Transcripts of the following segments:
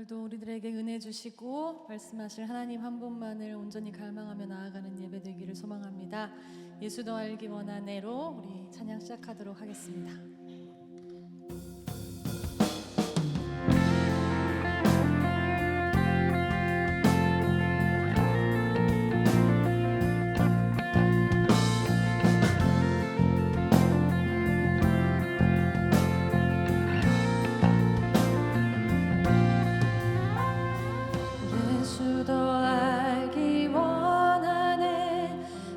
오늘도 우리들에게 은혜 주시고 말씀하실 하나님 한 분만을 온전히 갈망하며 나아가는 예배 되기를 소망합니다. 예수 더 알기 원하네로 우리 찬양 시작하도록 하겠습니다. 예수 더 알기 원하네.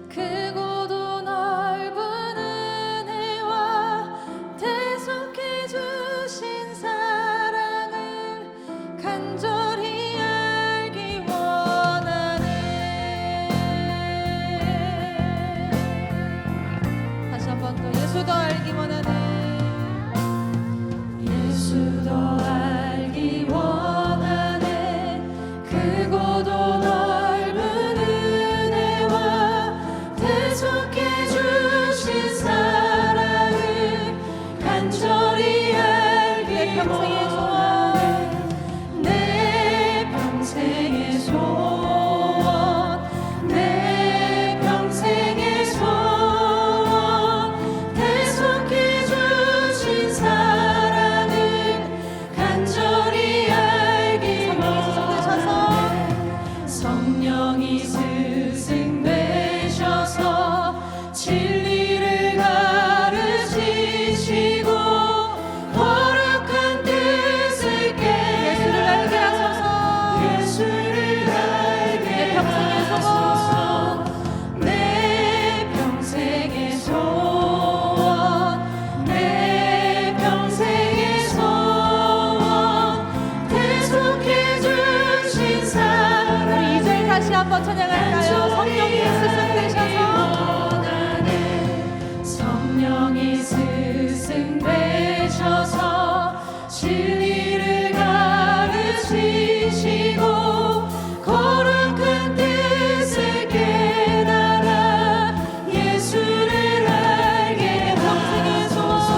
크고도 넓은 은혜와 대속해 주신 사랑을 간절히 알기 원하네. 다시 한 번 더 예수 더 알기 원하네. 예수 더 알기 원하네. 크고도 넓은 은혜와 대속해 주신 사랑을 간절히 알기 원하네. 내 평생의 소원, 내 평생의 소원, 대속해 주신 사랑을 간절히 알기 원하네. 성령이 스승되셔서 진리를 가르치시고 거룩한 뜻을 깨달게 하소서. 예수를 알게 하소서. 내 평생의 소원, 내 평생의 소원, 대속해 주신 사랑. 우리 이제 다시 한번 찬양할까요? 성령이 스승되셔서, 성령이 스승되셔서 진리를 가르치시고 거룩한 뜻을 깨달아 예수를 알게 하소서.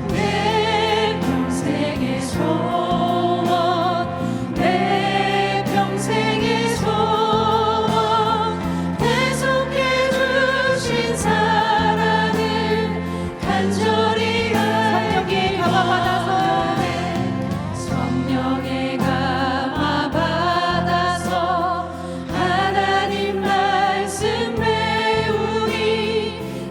내 평생의 소원, 내 평생의 소원, 대속해 주신 사랑을 간절히 알게 감화받아서, 성령의 감화 받아서 하나님 말씀 배우니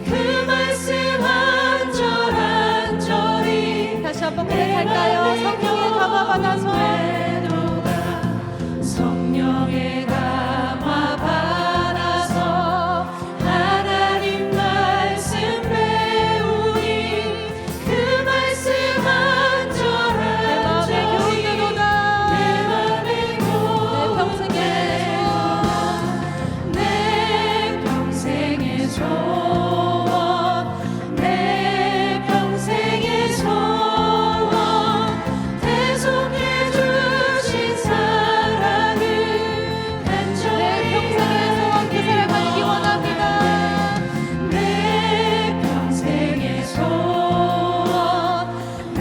그 말씀 한 절 한 절이. 다시 한번 고백할까요? 성령의 감화 받아서, 성령의 감화 받아서 하나님 말씀 배우니 그 말씀 한 절 한 절이 내 맘에 교훈되도다. 내 평생의 소원, 내 평생의 소원, 대속해 주신 사랑을 간절히 그 사랑 알기 원합니다. 내 평생의 소원, 내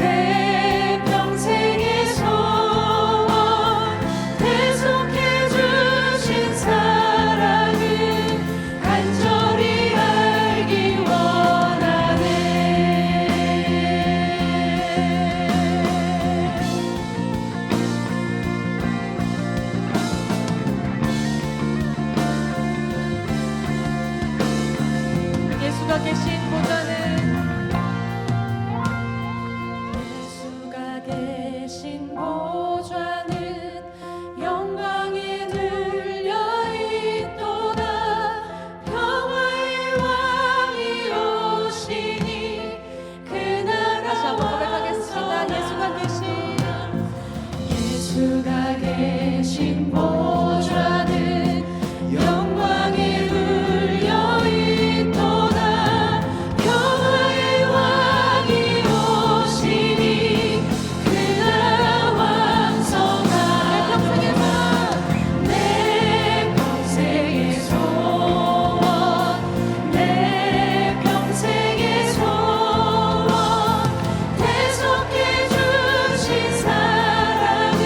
평생의 소원, 대속해 주신 사랑을 간절히 알기 원하네. 예수가 계신 보좌는, 예수가 계신 보좌는 영광에 들려 있도다. 평화의 왕이 오시니 그 나라. 다시 한번 고백하겠습니다. 예수가 계신 보좌는 영광에 들려 있도다. 평화의 왕이 오시니 그 나라 왕성하다. 내 평생의 소원, 내 평생의 소원, 대속해 주신 사랑을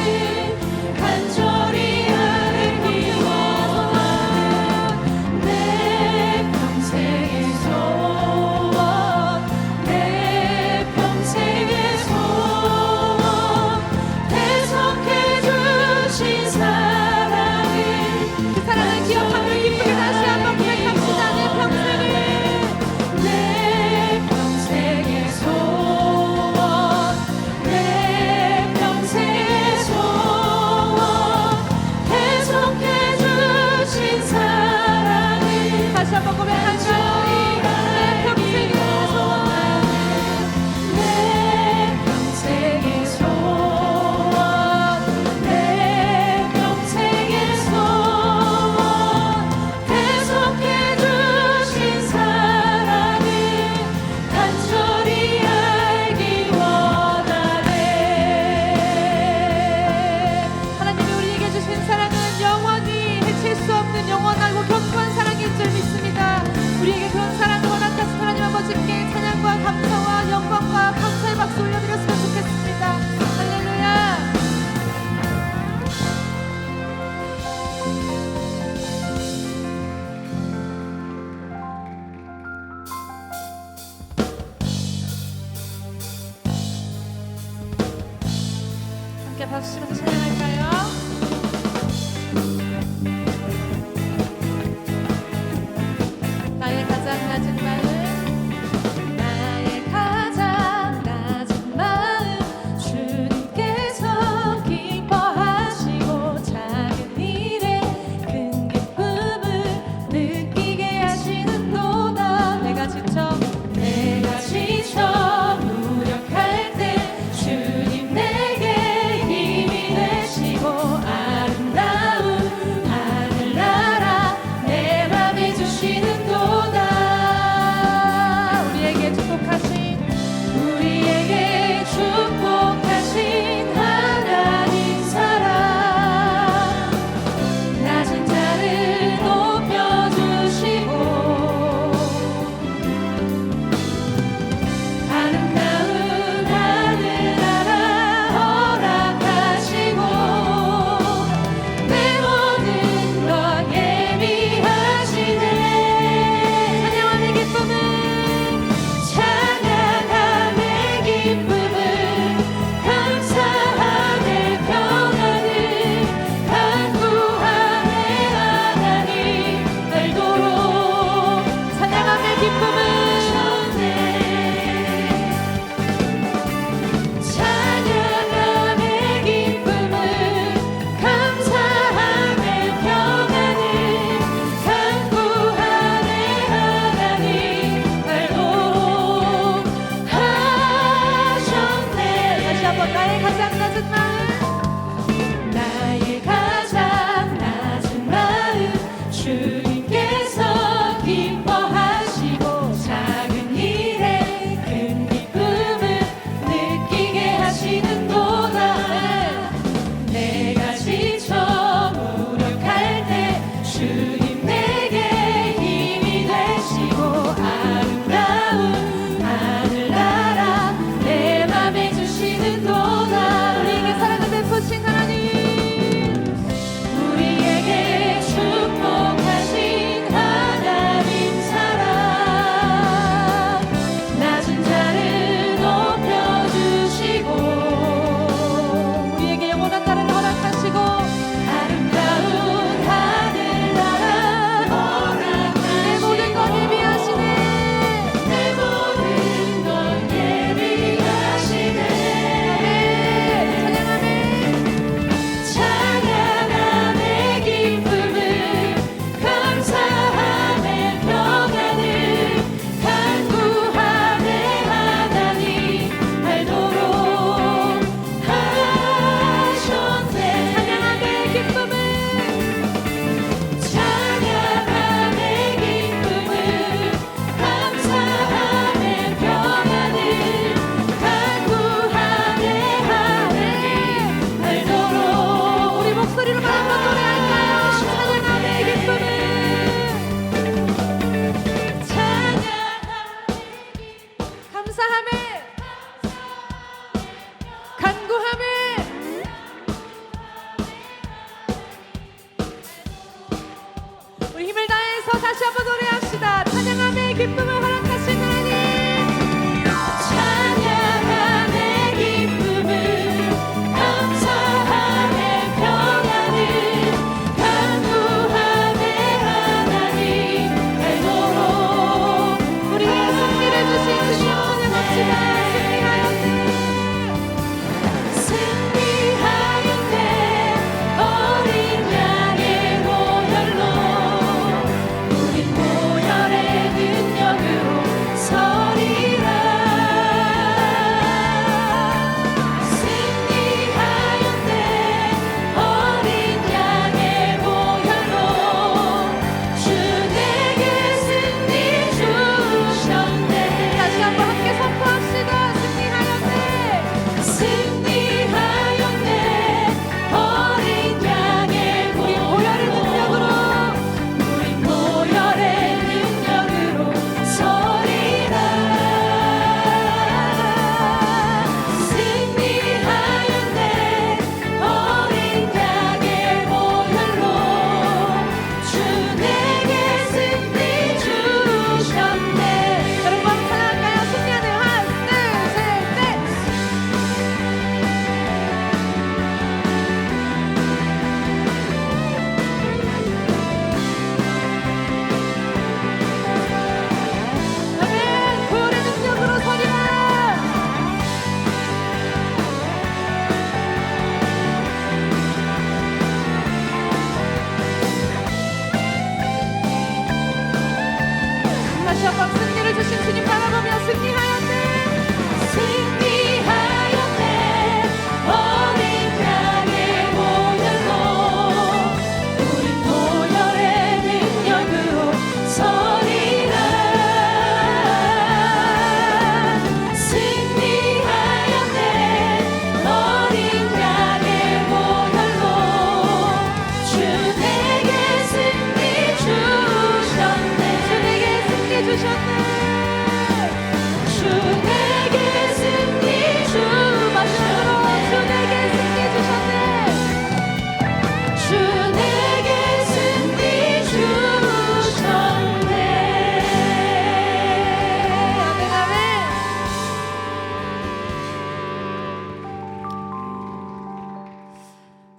박수 치면서 찬양할까요? 나의 가장 낮은 마음, 나의 가장 낮은 마음, 주님께서 기뻐하시고 작은 일에 큰 기쁨을 느끼게 하시는도다. 내가 지쳐 무력할 때 주님 내게 힘이 되시고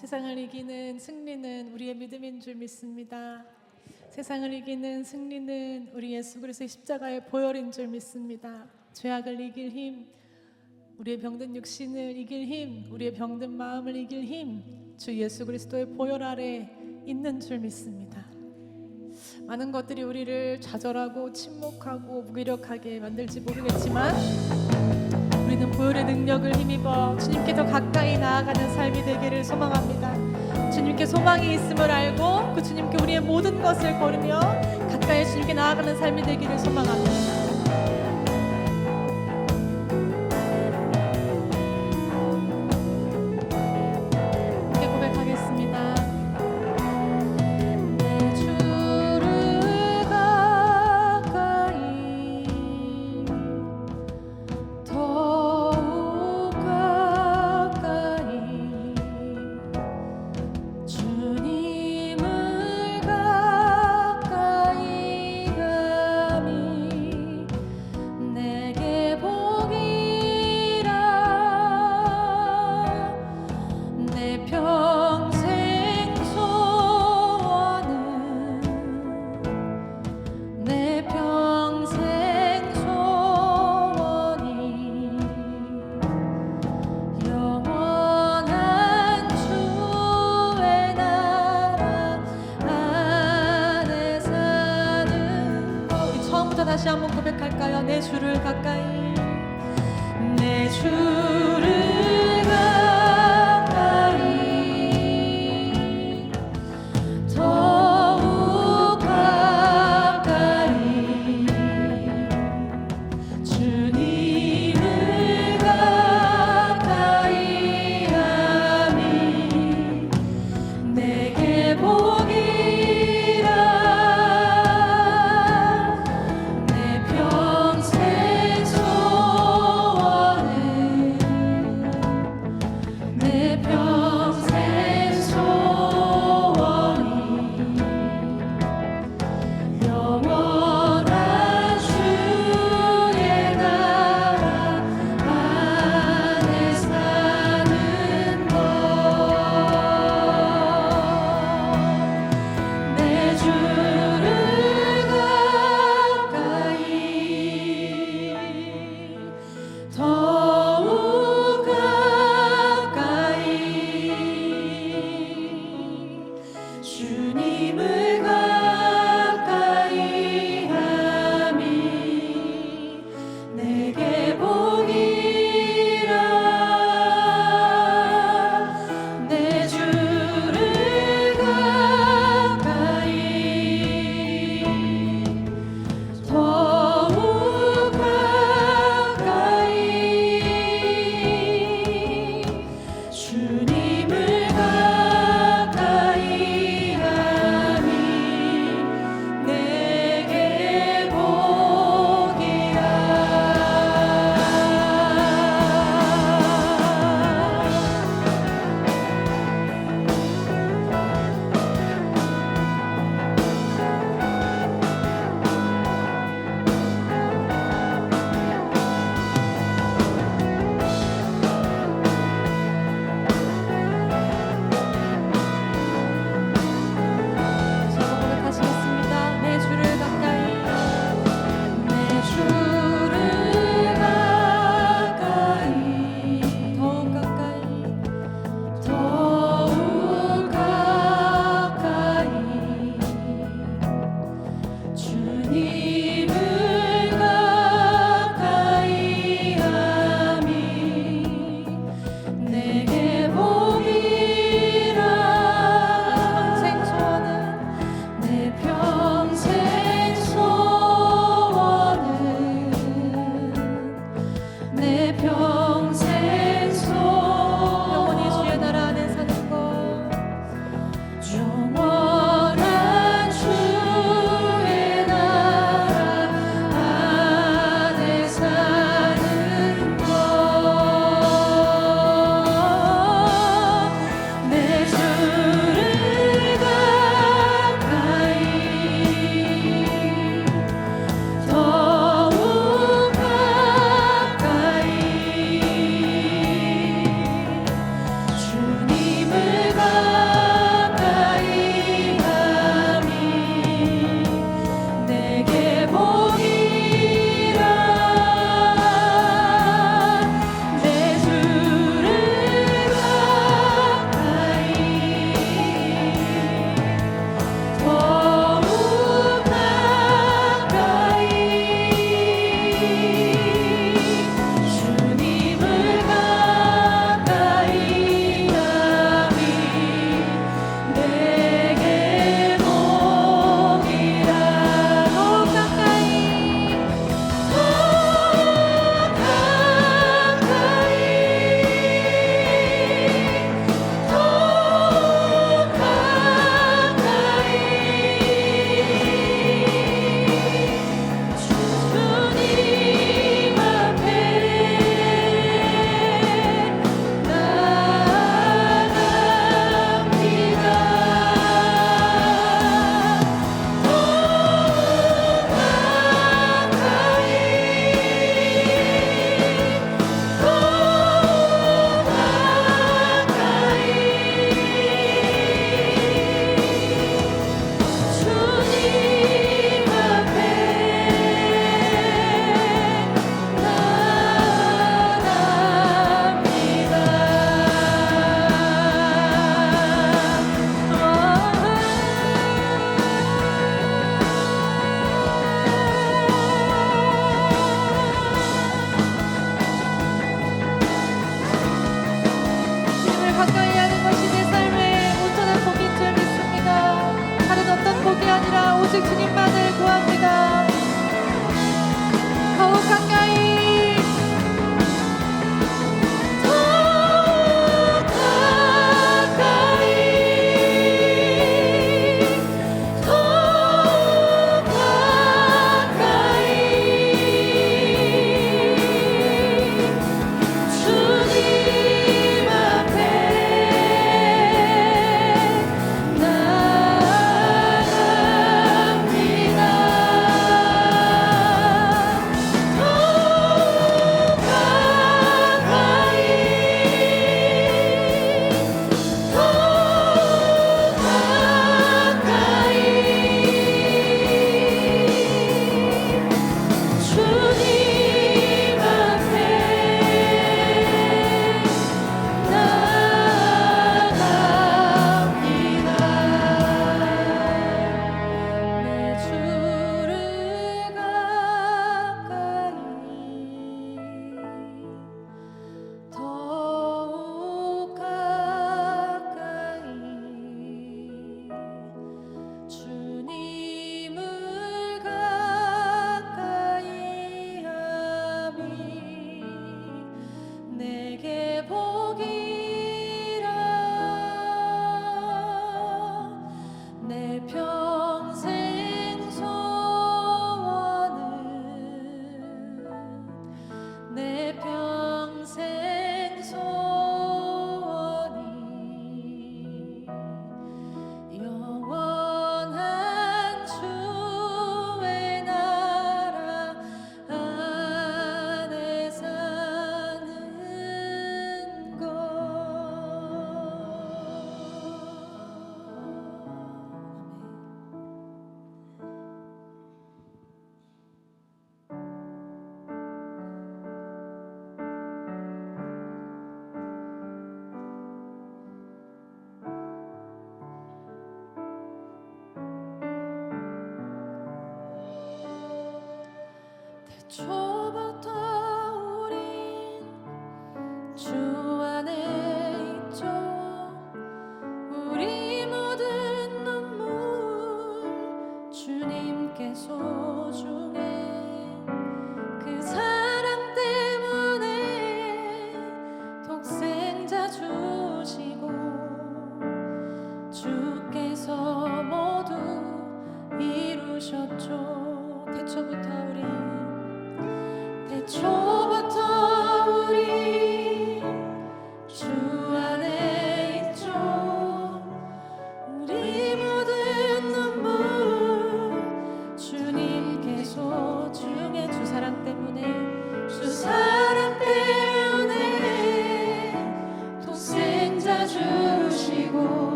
세상을 이기는 승리는 우리의 믿음인 줄 믿습니다. 세상을 이기는 승리는 우리 예수 그리스도의 십자가의 보혈인 줄 믿습니다. 죄악을 이길 힘, 우리의 병든 육신을 이길 힘, 우리의 병든 마음을 이길 힘, 주 예수 그리스도의 보혈 아래 있는 줄 믿습니다. 많은 것들이 우리를 좌절하고 침묵하고 무기력하게 만들지 모르겠지만 우리는 보혈의 능력을 힘입어 주님께 더 가까이 나아가는 삶이 되기를 소망합니다. 주님께 소망이 있음을 알고 그 주님께 우리의 모든 것을 걸으며 가까이 주님께 나아가는 삶이 되기를 소망합니다. 다시 한번 고백할까요? 내 주를 가까이, 내 주를 가까이, 더욱 가까이, 주님을 가까이 하니 내게 복이라. 평생 소원은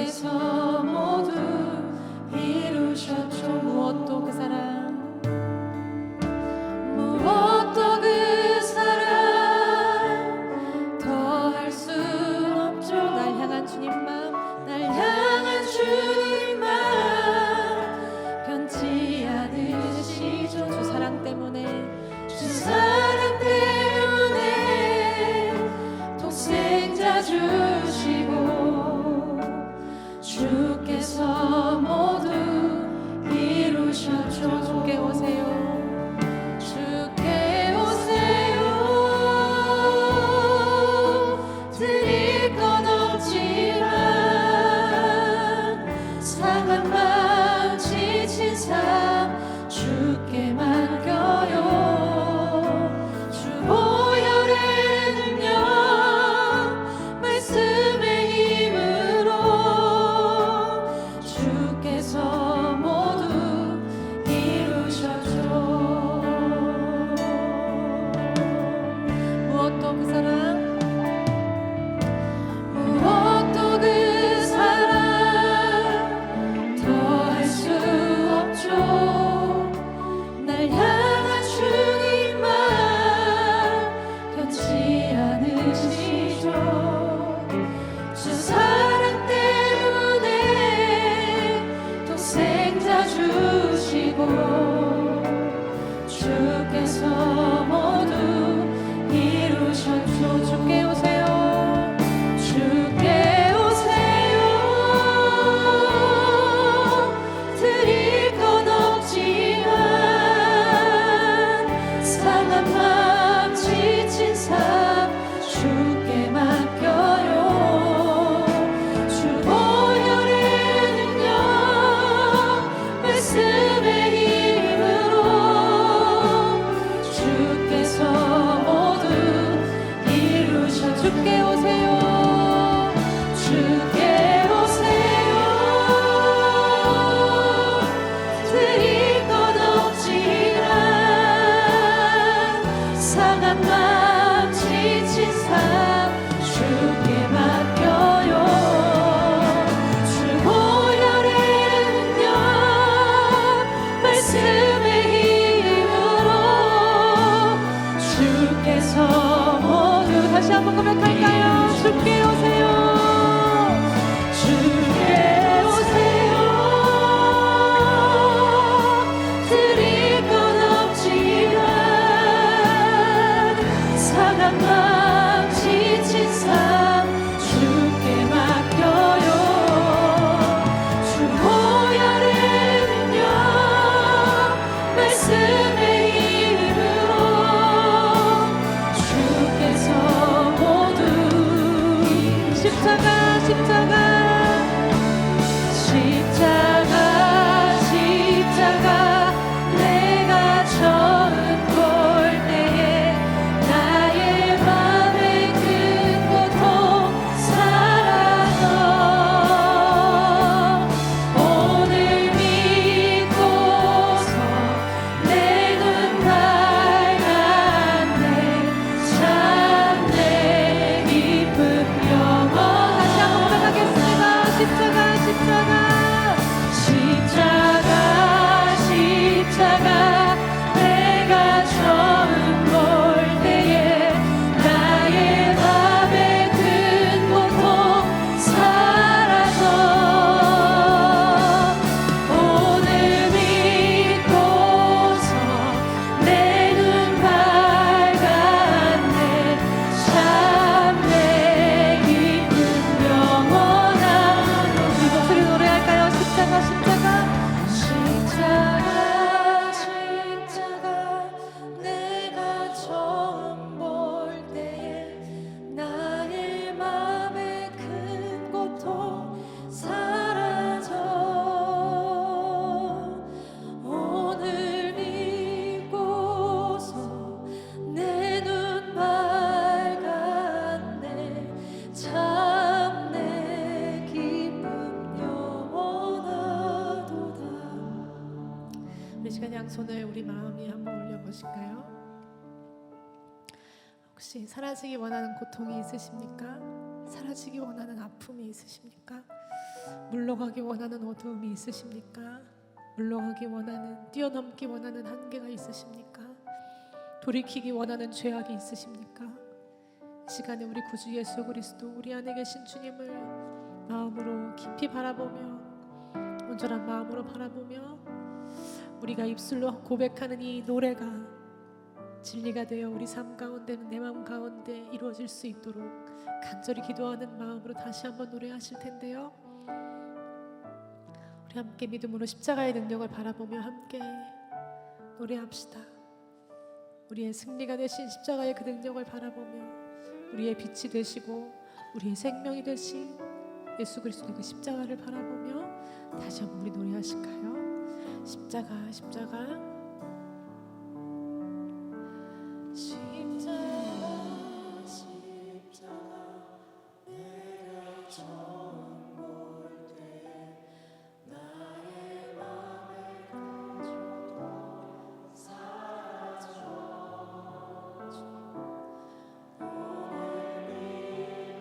주께서 모두 이루셨죠. 무엇도 그 사랑 무엇도 그 사랑 더할 수 없죠. 날 향한 주님만 날 향한 주님만 변치 않으시죠. 주 사랑 때문에 주 사랑 때문에 독생자 주시고 주께서 모두 이루셨죠. 주께 오세요. 주께 오세요. 드릴 것 없지만 상한 마음 지친 삶 주께 맡겨요. 주 보혈의 능력 말씀의 힘으로 주께서 모두 이루셨죠. 무엇도 그 사랑 무엇도 그 사랑 더할 수 없죠. 날 향한 주님만 변치 않으시죠. 주 사랑 때문에 독생자 주시고 주께서 모두 이루셨죠. 주께 오세요. 주께 오세요. 드릴 것 없지만 상한 마음 지친 삶 주께 맡겨요. 주 보혈의 능력 말씀의 힘으로 주께서 모두 이루셔. 주께 오세요. 주께 오세요. 드릴 것 없지만 상한 마음 지친 삶 주께 맡겨요. 주 보혈의 능력 말씀의 힘으로 주께서 모두 다시 한번 고백할까요? 주께 오세요. 주께 오세요. 드릴 것 없지만 상한 마음 지친 삶 주께 맡겨요. 주 보혈의 능력 말씀의 힘으로 주께서 모두 십자가 십자가 십자가 십자가 내가 처음 볼 때에 나의 맘의 큰 고통 사라져 오늘 믿고서 내 눈 밝았네. 참 내 기쁨 영원. 다시 한번 고백하겠습니다. 십자가 십자가 십자가 십자가 내가 처음 볼 때에 나의 맘의 큰 고통 사라져 오늘 믿고서 내 눈 밝았네. 참 내 기쁨 영원하로. 이 목소리 노래할까요? 십자가 십자가 십자가 십자가 내가 처음 볼 때에 나의 맘의 큰 고통 사라져 오늘 믿고서 내 눈 밝았네. 참 내 기쁨 영원하도다. 우리 시간 양손을 우리 마음에 한번 올려보실까요? 혹시 사라지기 원하는 고통이 있으십니까? 사라지기 원하는 아픔이 있으십니까? 물러가기 원하는 어두움이 있으십니까? 물러가기 원하는, 뛰어넘기 원하는 한계가 있으십니까? 돌이키기 원하는 죄악이 있으십니까? 이 시간에 우리 구주 예수 그리스도, 우리 안에 계신 주님을 마음으로 깊이 바라보며, 온전한 마음으로 바라보며 우리가 입술로 고백하는 이 노래가 진리가 되어 우리 삶 가운데, 내 마음 가운데 이루어질 수 있도록 간절히 기도하는 마음으로 다시 한번 노래하실 텐데요. 우리 함께 믿음으로 십자가의 능력을 바라보며 함께 노래합시다. 우리의 승리가 되신 십자가의 그 능력을 바라보며 우리의 빛이 되시고 우리의 생명이 되신 예수 그리스도의 그 십자가를 바라보며 다시 한번 우리 노래하실까요? 십자가, 십자가, 십자가, 십자가, 내가 처음 볼 때 나의 맘을 사라져 오늘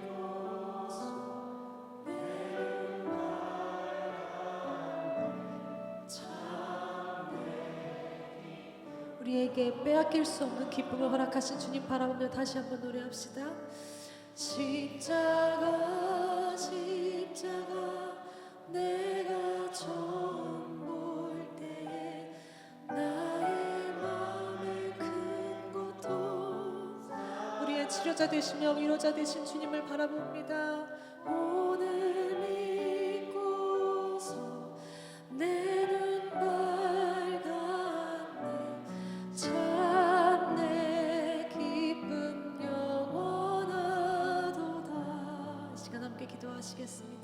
믿고서 내는 우리에게 빼앗길 수 없는 기쁨을 허락하신 주님 바라보며 다시 한번 노래합시다. 십자가, 십자가, 내가 처음 볼 때에 나의 맘의 큰 고통, 우리의 치료자 되시며 위로자 되신 주님을 바라봅니다. 오늘 믿고서 내 눈 밝았네, 참 내 기쁨 영원하도다. 이 시간 함께 기도하시겠습니다.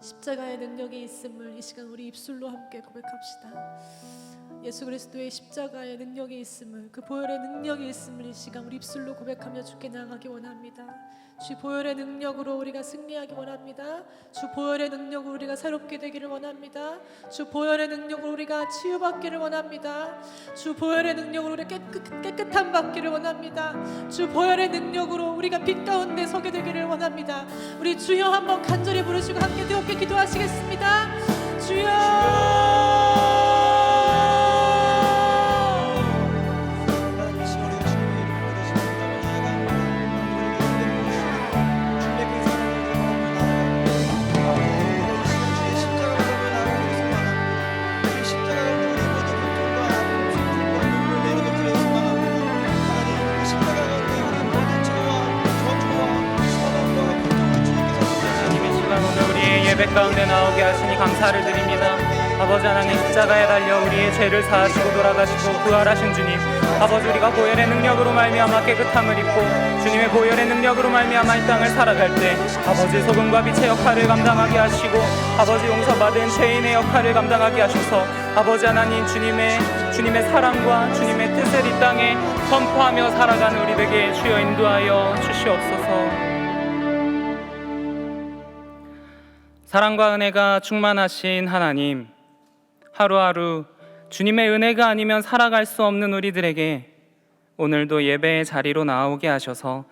십자가의 능력이 있음을 이 시간 우리 입술로 함께 고백합시다. 예수 그리스도의 십자가의 능력이 있음을, 그 보혈의 능력이 있음을 이 시간 우리 입술로 고백하며 주께 나아가기 원합니다. 주 보혈의 능력으로 우리가 승리하기 원합니다. 주 보혈의 능력으로 우리가 새롭게 되기를 원합니다. 주 보혈의 능력으로 우리가 치유받기를 원합니다. 주 보혈의 능력으로 우리가 깨끗함 받기를 원합니다. 주 보혈의 능력으로 우리가 빛 가운데 서게 되기를 원합니다. 우리 주여 한번 간절히 부르시고 함께 뜨겁게 기도하시겠습니다. 주여, 예배 가운데 나오게 하시니 감사를 드립니다. 아버지 하나님, 십자가에 달려 우리의 죄를 사하시고 돌아가시고 부활하신 주님, 아버지 우리가 보혈의 능력으로 말미암아 깨끗함을 입고 주님의 보혈의 능력으로 말미암아 이 땅을 살아갈 때 아버지 소금과 빛의 역할을 감당하게 하시고 아버지 용서받은 죄인의 역할을 감당하게 하셔서 아버지 하나님, 주님의 사랑과 주님의 뜻을 이 땅에 선포하며 살아가는 우리에게 주여 인도하여 주시옵소서. 사랑과 은혜가 충만하신 하나님, 하루하루 주님의 은혜가 아니면 살아갈 수 없는 우리들에게 오늘도 예배의 자리로 나오게 하셔서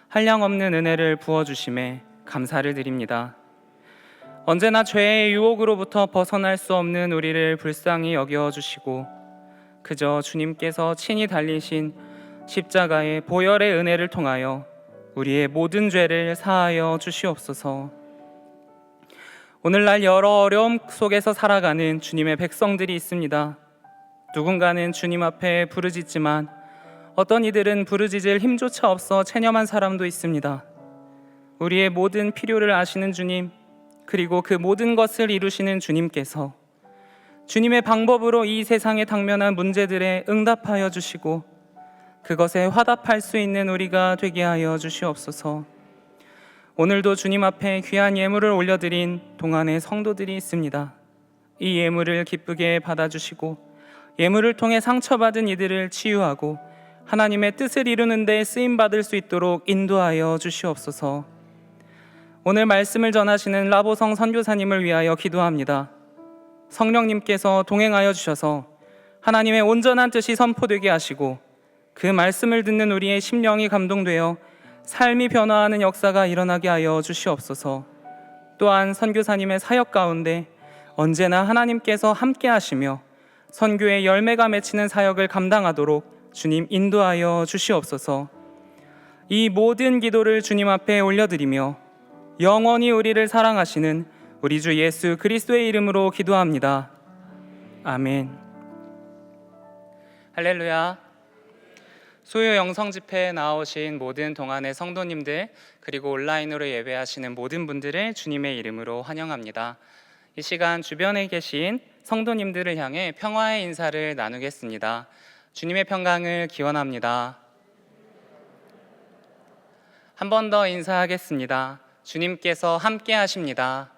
한량없는 은혜를 부어주심에 감사를 드립니다. 언제나 죄의 유혹으로부터 벗어날 수 없는 우리를 불쌍히 여겨주시고 그저 주님께서 친히 달리신 십자가의 보혈의 은혜를 통하여 우리의 모든 죄를 사하여 주시옵소서. 오늘날 여러 어려움 속에서 살아가는 주님의 백성들이 있습니다. 누군가는 주님 앞에 부르짖지만 어떤 이들은 부르짖을 힘조차 없어 체념한 사람도 있습니다. 우리의 모든 필요를 아시는 주님, 그리고 그 모든 것을 이루시는 주님께서 주님의 방법으로 이 세상에 당면한 문제들에 응답하여 주시고 그것에 화답할 수 있는 우리가 되게 하여 주시옵소서. 오늘도 주님 앞에 귀한 예물을 올려드린 동안의 성도들이 있습니다. 이 예물을 기쁘게 받아주시고 예물을 통해 상처받은 이들을 치유하고 하나님의 뜻을 이루는 데 쓰임받을 수 있도록 인도하여 주시옵소서. 오늘 말씀을 전하시는 라보성 선교사님을 위하여 기도합니다. 성령님께서 동행하여 주셔서 하나님의 온전한 뜻이 선포되게 하시고 그 말씀을 듣는 우리의 심령이 감동되어 삶이 변화하는 역사가 일어나게 하여 주시옵소서. 또한 선교사님의 사역 가운데 언제나 하나님께서 함께 하시며 선교의 열매가 맺히는 사역을 감당하도록 주님 인도하여 주시옵소서. 이 모든 기도를 주님 앞에 올려드리며 영원히 우리를 사랑하시는 우리 주 예수 그리스도의 이름으로 기도합니다. 아멘. 할렐루야. 소요 영성 집회에 나오신 모든 동안의 성도님들, 그리고 온라인으로 예배하시는 모든 분들을 주님의 이름으로 환영합니다. 이 시간 주변에 계신 성도님들을 향해 평화의 인사를 나누겠습니다. 주님의 평강을 기원합니다. 한 번 더 인사하겠습니다. 주님께서 함께 하십니다.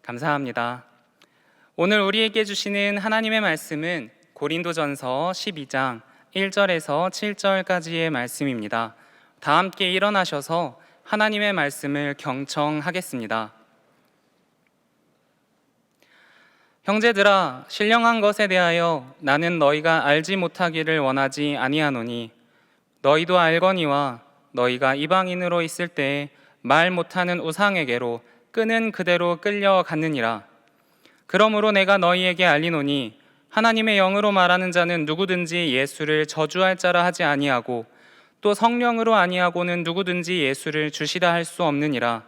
감사합니다. 오늘 우리에게 주시는 하나님의 말씀은 고린도전서 12장 1절에서 7절까지의 말씀입니다. 다 함께 일어나셔서 하나님의 말씀을 경청하겠습니다. 형제들아, 신령한 것에 대하여 나는 너희가 알지 못하기를 원하지 아니하노니 너희도 알거니와 너희가 이방인으로 있을 때에 말 못하는 우상에게로 끄는 그대로 끌려갔느니라. 그러므로 내가 너희에게 알리노니 하나님의 영으로 말하는 자는 누구든지 예수를 저주할 자라 하지 아니하고 또 성령으로 아니하고는 누구든지 예수를 주시라 할 수 없느니라.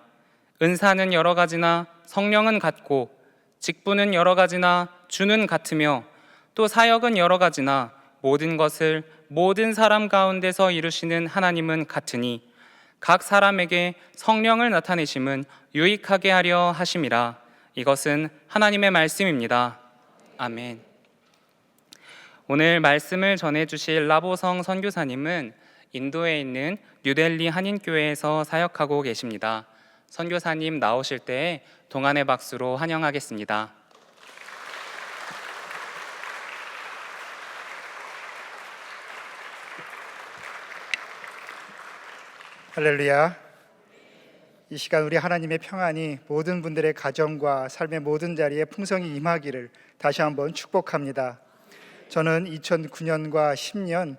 은사는 여러 가지나 성령은 같고 직분은 여러 가지나 주는 같으며 또 사역은 여러 가지나 모든 것을 모든 사람 가운데서 이루시는 하나님은 같으니 각 사람에게 성령을 나타내심은 유익하게 하려 하심이라. 이것은 하나님의 말씀입니다. 아멘. 오늘 말씀을 전해주실 라보성 선교사님은 인도에 있는 뉴델리 한인교회에서 사역하고 계십니다. 선교사님 나오실 때 동안의 박수로 환영하겠습니다. 할렐루야. 이 시간 우리 하나님의 평안이 모든 분들의 가정과 삶의 모든 자리에 풍성히 임하기를 다시 한번 축복합니다. 저는 2009년과 10년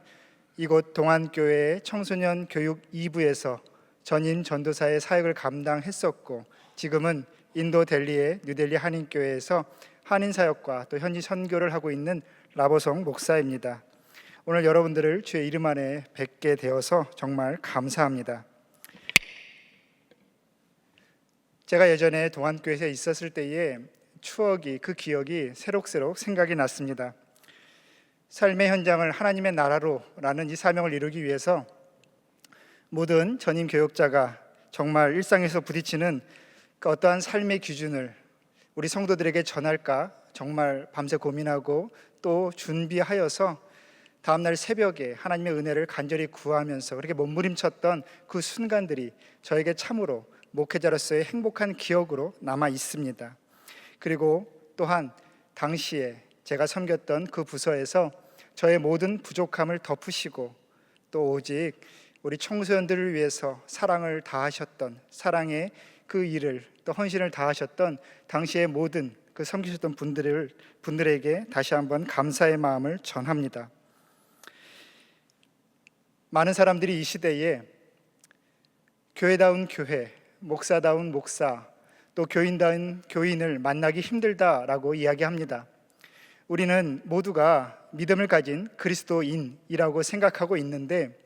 이곳 동안교회의 청소년 교육 2부에서 전임 전도사의 사역을 감당했었고, 지금은 인도 델리의 뉴델리 한인교회에서 한인 사역과 또 현지 선교를 하고 있는 라보성 목사입니다. 오늘 여러분들을 주의 이름 안에 뵙게 되어서 정말 감사합니다. 제가 예전에 동안교회에 있었을 때의 추억이, 그 기억이 새록새록 생각이 났습니다. 삶의 현장을 하나님의 나라로 라는 이 사명을 이루기 위해서 모든 전임 교역자가 정말 일상에서 부딪히는 그 어떠한 삶의 기준을 우리 성도들에게 전할까 정말 밤새 고민하고 또 준비하여서 다음날 새벽에 하나님의 은혜를 간절히 구하면서 그렇게 몸부림쳤던 그 순간들이 저에게 참으로 목회자로서의 행복한 기억으로 남아 있습니다. 그리고 또한 당시에 제가 섬겼던 그 부서에서 저의 모든 부족함을 덮으시고 또 오직 우리 청소년들을 위해서 사랑을 다하셨던, 사랑의 그 일을 또 헌신을 다하셨던 당시의 모든 그 섬기셨던 분들에게 다시 한번 감사의 마음을 전합니다. 많은 사람들이 이 시대에 교회다운 교회, 목사다운 목사, 또 교인다운 교인을 만나기 힘들다라고 이야기합니다. 우리는 모두가 믿음을 가진 그리스도인이라고 생각하고 있는데,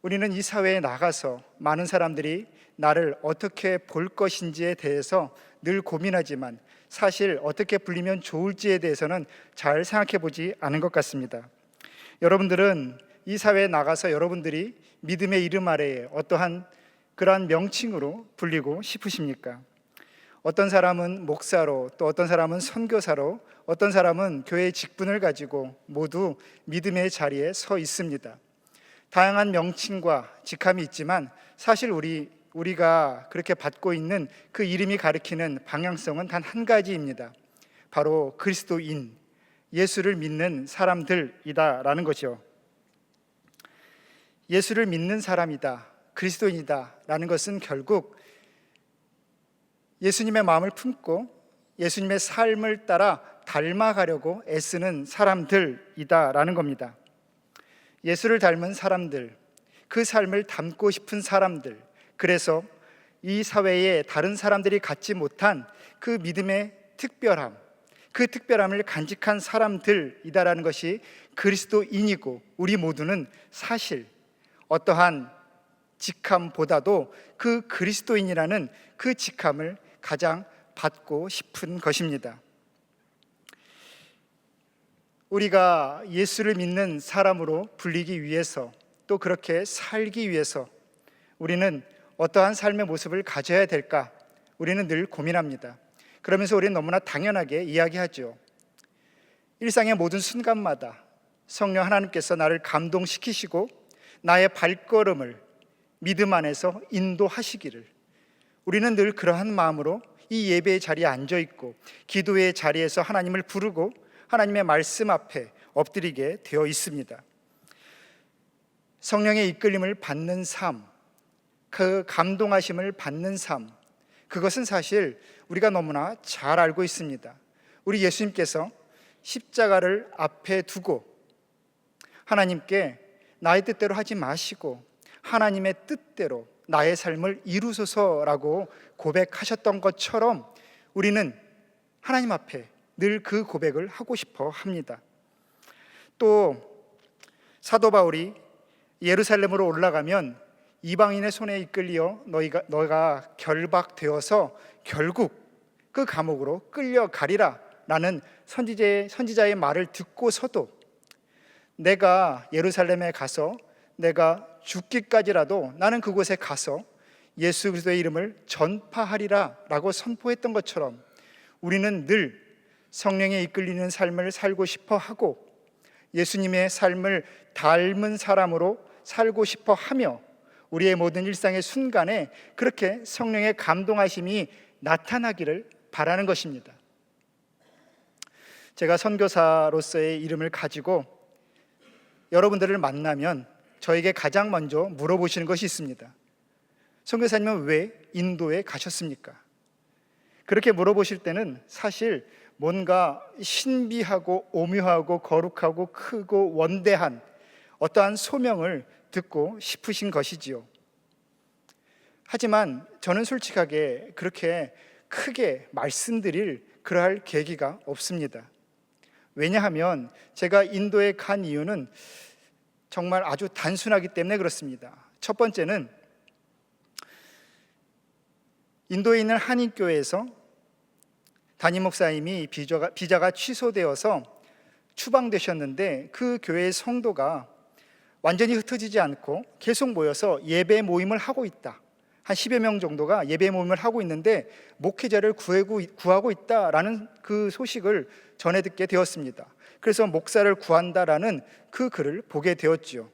우리는 이 사회에 나가서 많은 사람들이 나를 어떻게 볼 것인지에 대해서 늘 고민하지만 사실 어떻게 불리면 좋을지에 대해서는 잘 생각해 보지 않은 것 같습니다. 여러분들은 이 사회에 나가서 여러분들이 믿음의 이름 아래에 어떠한 그러한 명칭으로 불리고 싶으십니까? 어떤 사람은 목사로, 또 어떤 사람은 선교사로, 어떤 사람은 교회의 직분을 가지고 모두 믿음의 자리에 서 있습니다. 다양한 명칭과 직함이 있지만 사실 우리가 그렇게 받고 있는 그 이름이 가리키는 방향성은 단 한 가지입니다. 바로 그리스도인, 예수를 믿는 사람들이다라는 거죠. 예수를 믿는 사람이다, 그리스도인이다 라는 것은 결국 예수님의 마음을 품고 예수님의 삶을 따라 닮아가려고 애쓰는 사람들이다 라는 겁니다. 예수를 닮은 사람들, 그 삶을 담고 싶은 사람들, 그래서 이 사회에 다른 사람들이 갖지 못한 그 믿음의 특별함, 그 특별함을 간직한 사람들이다라는 것이 그리스도인이고, 우리 모두는 사실 어떠한 직함보다도 그 그리스도인이라는 그 직함을 가장 받고 싶은 것입니다. 우리가 예수를 믿는 사람으로 불리기 위해서, 또 그렇게 살기 위해서 우리는 어떠한 삶의 모습을 가져야 될까? 우리는 늘 고민합니다. 그러면서 우리는 너무나 당연하게 이야기하죠. 일상의 모든 순간마다 성령 하나님께서 나를 감동시키시고 나의 발걸음을 믿음 안에서 인도하시기를, 우리는 늘 그러한 마음으로 이 예배의 자리에 앉아 있고 기도의 자리에서 하나님을 부르고 하나님의 말씀 앞에 엎드리게 되어 있습니다. 성령의 이끌림을 받는 삶, 그 감동하심을 받는 삶, 그것은 사실 우리가 너무나 잘 알고 있습니다. 우리 예수님께서 십자가를 앞에 두고 하나님께 나의 뜻대로 하지 마시고 하나님의 뜻대로 나의 삶을 이루소서라고 고백하셨던 것처럼 우리는 하나님 앞에 늘 그 고백을 하고 싶어 합니다. 또 사도 바울이 예루살렘으로 올라가면 이방인의 손에 이끌려 너가 결박되어서 결국 그 감옥으로 끌려가리라 라는 선지자의 말을 듣고서도 내가 예루살렘에 가서 내가 죽기까지라도 나는 그곳에 가서 예수 그리스도의 이름을 전파하리라 라고 선포했던 것처럼 우리는 늘 성령에 이끌리는 삶을 살고 싶어 하고 예수님의 삶을 닮은 사람으로 살고 싶어 하며 우리의 모든 일상의 순간에 그렇게 성령의 감동하심이 나타나기를 바라는 것입니다. 제가 선교사로서의 이름을 가지고 여러분들을 만나면 저에게 가장 먼저 물어보시는 것이 있습니다. 선교사님은 왜 인도에 가셨습니까? 그렇게 물어보실 때는 사실 뭔가 신비하고 오묘하고 거룩하고 크고 원대한 어떠한 소명을 듣고 싶으신 것이지요. 하지만 저는 솔직하게 그렇게 크게 말씀드릴 그러할 계기가 없습니다. 왜냐하면 제가 인도에 간 이유는 정말 아주 단순하기 때문에 그렇습니다. 첫 번째는 인도에 있는 한인교회에서 담임 목사님이 비자가 취소되어서 추방되셨는데 그 교회의 성도가 완전히 흩어지지 않고 계속 모여서 예배 모임을 하고 있다. 한 10여 명 정도가 예배 모임을 하고 있는데 목회자를 구하고 있다라는 그 소식을 전해 듣게 되었습니다. 그래서 목사를 구한다라는 그 글을 보게 되었지요.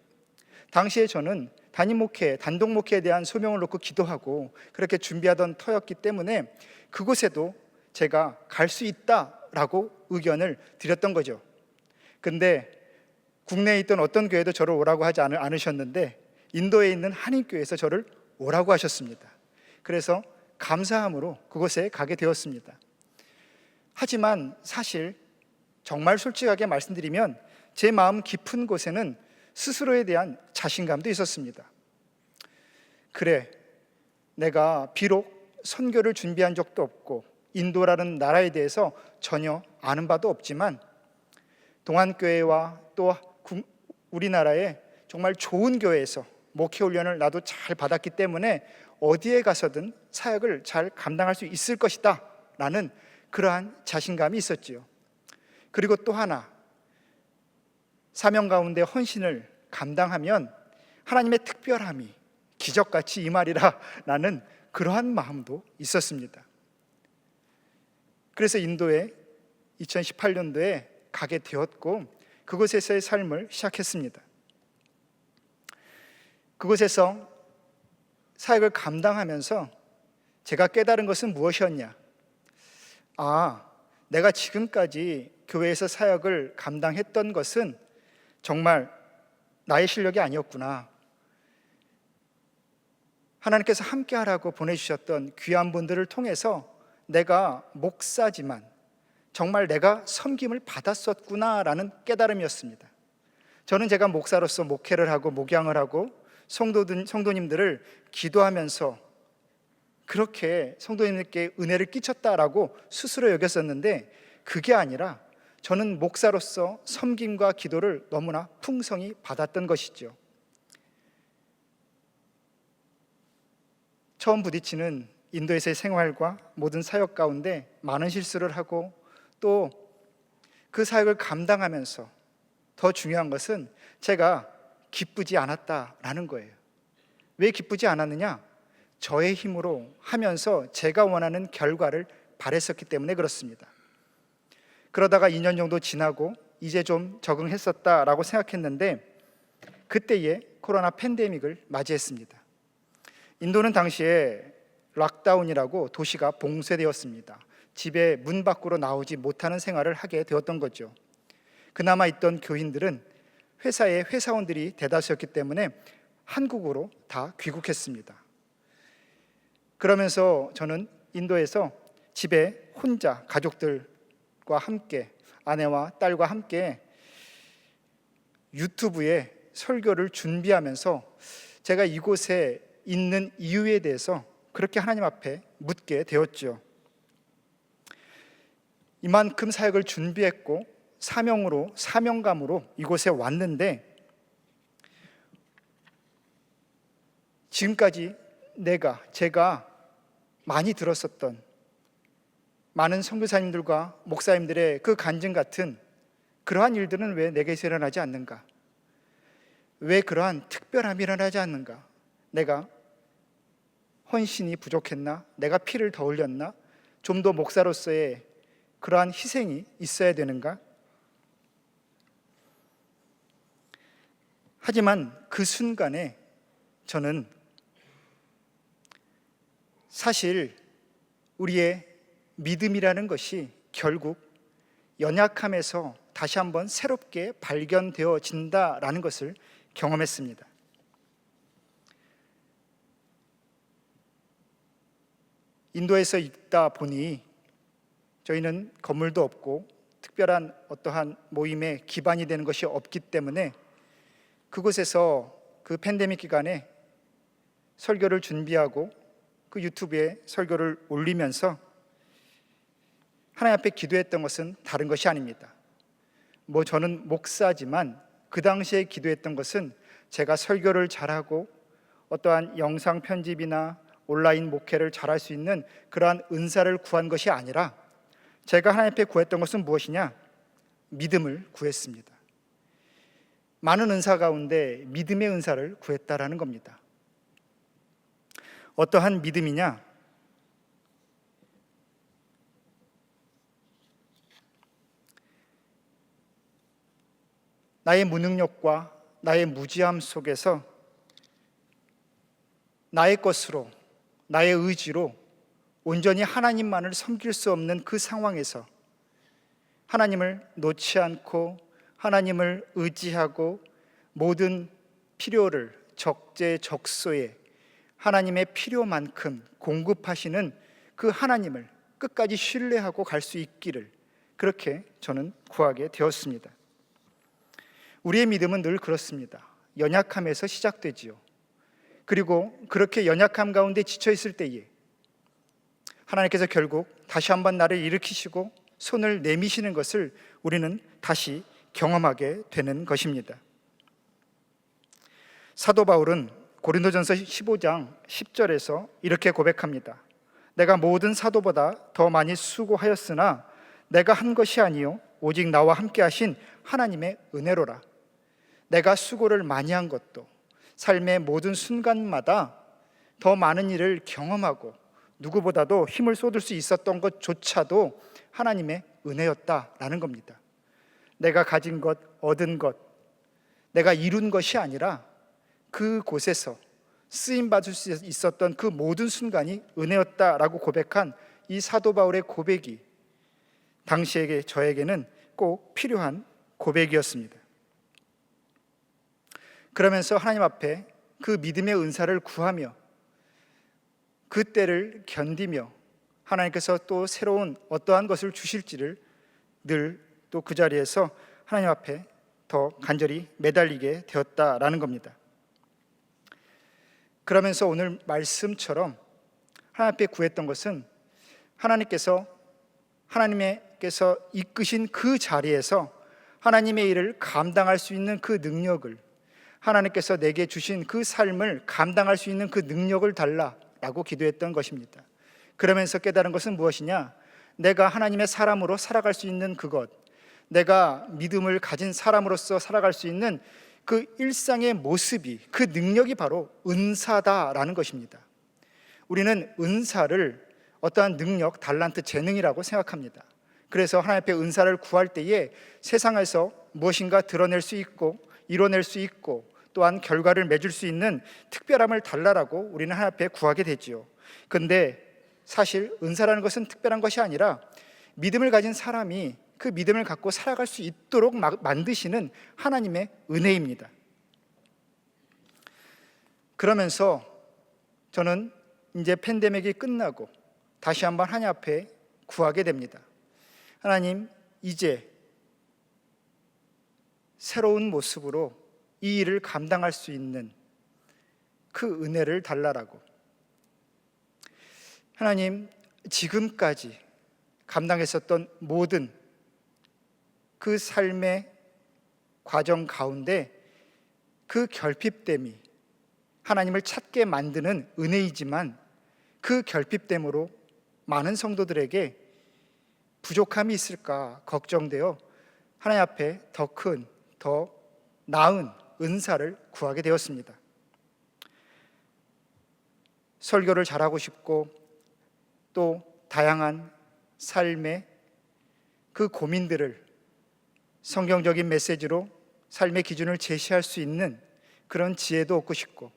당시에 저는 단임 목회, 단독 목회에 대한 소명을 놓고 기도하고 그렇게 준비하던 터였기 때문에 그곳에도 제가 갈 수 있다라고 의견을 드렸던 거죠. 근데 국내에 있던 어떤 교회도 저를 오라고 하지 않으셨는데 인도에 있는 한인교회에서 저를 오라고 하셨습니다. 그래서 감사함으로 그곳에 가게 되었습니다. 하지만 사실 정말 솔직하게 말씀드리면 제 마음 깊은 곳에는 스스로에 대한 자신감도 있었습니다. 그래, 내가 비록 선교를 준비한 적도 없고 인도라는 나라에 대해서 전혀 아는 바도 없지만 동안교회와 또 우리나라의 정말 좋은 교회에서 목회 훈련을 나도 잘 받았기 때문에 어디에 가서든 사역을 잘 감당할 수 있을 것이다 라는 그러한 자신감이 있었지요. 그리고 또 하나, 사명 가운데 헌신을 감당하면 하나님의 특별함이 기적같이 임하리라 라는 그러한 마음도 있었습니다. 그래서 인도에 2018년도에 가게 되었고 그곳에서의 삶을 시작했습니다. 그곳에서 사역을 감당하면서 제가 깨달은 것은 무엇이었냐? 내가 지금까지 교회에서 사역을 감당했던 것은 정말 나의 실력이 아니었구나. 하나님께서 함께하라고 보내주셨던 귀한 분들을 통해서 내가 목사지만 정말 내가 섬김을 받았었구나라는 깨달음이었습니다. 저는 제가 목사로서 목회를 하고 목양을 하고 성도님들을 기도하면서 그렇게 성도님들께 은혜를 끼쳤다라고 스스로 여겼었는데, 그게 아니라 저는 목사로서 섬김과 기도를 너무나 풍성히 받았던 것이죠. 처음 부딪히는 인도에서의 생활과 모든 사역 가운데 많은 실수를 하고, 또 그 사역을 감당하면서 더 중요한 것은 제가 기쁘지 않았다라는 거예요. 왜 기쁘지 않았느냐? 저의 힘으로 하면서 제가 원하는 결과를 바랬었기 때문에 그렇습니다. 그러다가 2년 정도 지나고 이제 좀 적응했었다라고 생각했는데, 그때에 코로나 팬데믹을 맞이했습니다. 인도는 당시에 락다운이라고 도시가 봉쇄되었습니다. 집에 문 밖으로 나오지 못하는 생활을 하게 되었던 거죠. 그나마 있던 교인들은 회사의 회사원들이 대다수였기 때문에 한국으로 다 귀국했습니다. 그러면서 저는 인도에서 집에 혼자 가족들과 함께, 아내와 딸과 함께 유튜브에 설교를 준비하면서 제가 이곳에 있는 이유에 대해서 그렇게 하나님 앞에 묻게 되었죠. 이만큼 사역을 준비했고 사명감으로 이곳에 왔는데, 지금까지 제가 많이 들었었던 많은 선교사님들과 목사님들의 그 간증 같은 그러한 일들은 왜 내게서 일어나지 않는가? 왜 그러한 특별함이 일어나지 않는가? 내가 헌신이 부족했나? 내가 피를 더 흘렸나? 좀 더 목사로서의 그러한 희생이 있어야 되는가? 하지만 그 순간에 저는 사실 우리의 믿음이라는 것이 결국 연약함에서 다시 한번 새롭게 발견되어진다라는 것을 경험했습니다. 인도에서 있다 보니 저희는 건물도 없고 특별한 어떠한 모임에 기반이 되는 것이 없기 때문에 그곳에서 그 팬데믹 기간에 설교를 준비하고 그 유튜브에 설교를 올리면서 하나님 앞에 기도했던 것은 다른 것이 아닙니다. 저는 목사지만 그 당시에 기도했던 것은 제가 설교를 잘하고 어떠한 영상 편집이나 온라인 목회를 잘할 수 있는 그러한 은사를 구한 것이 아니라, 제가 하나님 앞에 구했던 것은 무엇이냐? 믿음을 구했습니다. 많은 은사 가운데 믿음의 은사를 구했다라는 겁니다. 어떠한 믿음이냐? 나의 무능력과 나의 무지함 속에서 나의 것으로, 나의 의지로 온전히 하나님만을 섬길 수 없는 그 상황에서 하나님을 놓지 않고 하나님을 의지하고 모든 필요를 적재적소에 하나님의 필요만큼 공급하시는 그 하나님을 끝까지 신뢰하고 갈 수 있기를, 그렇게 저는 구하게 되었습니다. 우리의 믿음은 늘 그렇습니다. 연약함에서 시작되지요. 그리고 그렇게 연약함 가운데 지쳐 있을 때에 하나님께서 결국 다시 한번 나를 일으키시고 손을 내미시는 것을 우리는 다시 경험하게 되는 것입니다. 사도 바울은 고린도전서 15장 10절에서 이렇게 고백합니다. 내가 모든 사도보다 더 많이 수고하였으나 내가 한 것이 아니요 오직 나와 함께 하신 하나님의 은혜로라. 내가 수고를 많이 한 것도 삶의 모든 순간마다 더 많은 일을 경험하고 누구보다도 힘을 쏟을 수 있었던 것조차도 하나님의 은혜였다라는 겁니다. 내가 가진 것, 얻은 것, 내가 이룬 것이 아니라 그곳에서 쓰임받을 수 있었던 그 모든 순간이 은혜였다라고 고백한 이 사도 바울의 고백이 당시에게 저에게는 꼭 필요한 고백이었습니다. 그러면서 하나님 앞에 그 믿음의 은사를 구하며 그 때를 견디며 하나님께서 또 새로운 어떠한 것을 주실지를 늘 또 그 자리에서 하나님 앞에 더 간절히 매달리게 되었다라는 겁니다. 그러면서 오늘 말씀처럼 하나님 앞에 구했던 것은 하나님께서 이끄신 그 자리에서 하나님의 일을 감당할 수 있는 그 능력을, 하나님께서 내게 주신 그 삶을 감당할 수 있는 그 능력을 달라라고 기도했던 것입니다. 그러면서 깨달은 것은 무엇이냐? 내가 하나님의 사람으로 살아갈 수 있는 그것, 내가 믿음을 가진 사람으로서 살아갈 수 있는 그 일상의 모습이, 그 능력이 바로 은사다라는 것입니다. 우리는 은사를 어떠한 능력, 달란트, 재능이라고 생각합니다. 그래서 하나님 앞에 은사를 구할 때에 세상에서 무엇인가 드러낼 수 있고 이뤄낼 수 있고 또한 결과를 맺을 수 있는 특별함을 달라라고 우리는 하나님 앞에 구하게 되지요. 그런데 사실 은사라는 것은 특별한 것이 아니라 믿음을 가진 사람이 그 믿음을 갖고 살아갈 수 있도록 만드시는 하나님의 은혜입니다. 그러면서 저는 이제 팬데믹이 끝나고 다시 한번 하나님 앞에 구하게 됩니다. 하나님, 이제 새로운 모습으로 이 일을 감당할 수 있는 그 은혜를 달라라고. 하나님, 지금까지 감당했었던 모든 그 삶의 과정 가운데 그 결핍됨이 하나님을 찾게 만드는 은혜이지만 그 결핍됨으로 많은 성도들에게 부족함이 있을까 걱정되어 하나님 앞에 더 큰, 더 나은 은사를 구하게 되었습니다. 설교를 잘하고 싶고 또 다양한 삶의 그 고민들을 성경적인 메시지로 삶의 기준을 제시할 수 있는 그런 지혜도 얻고 싶고,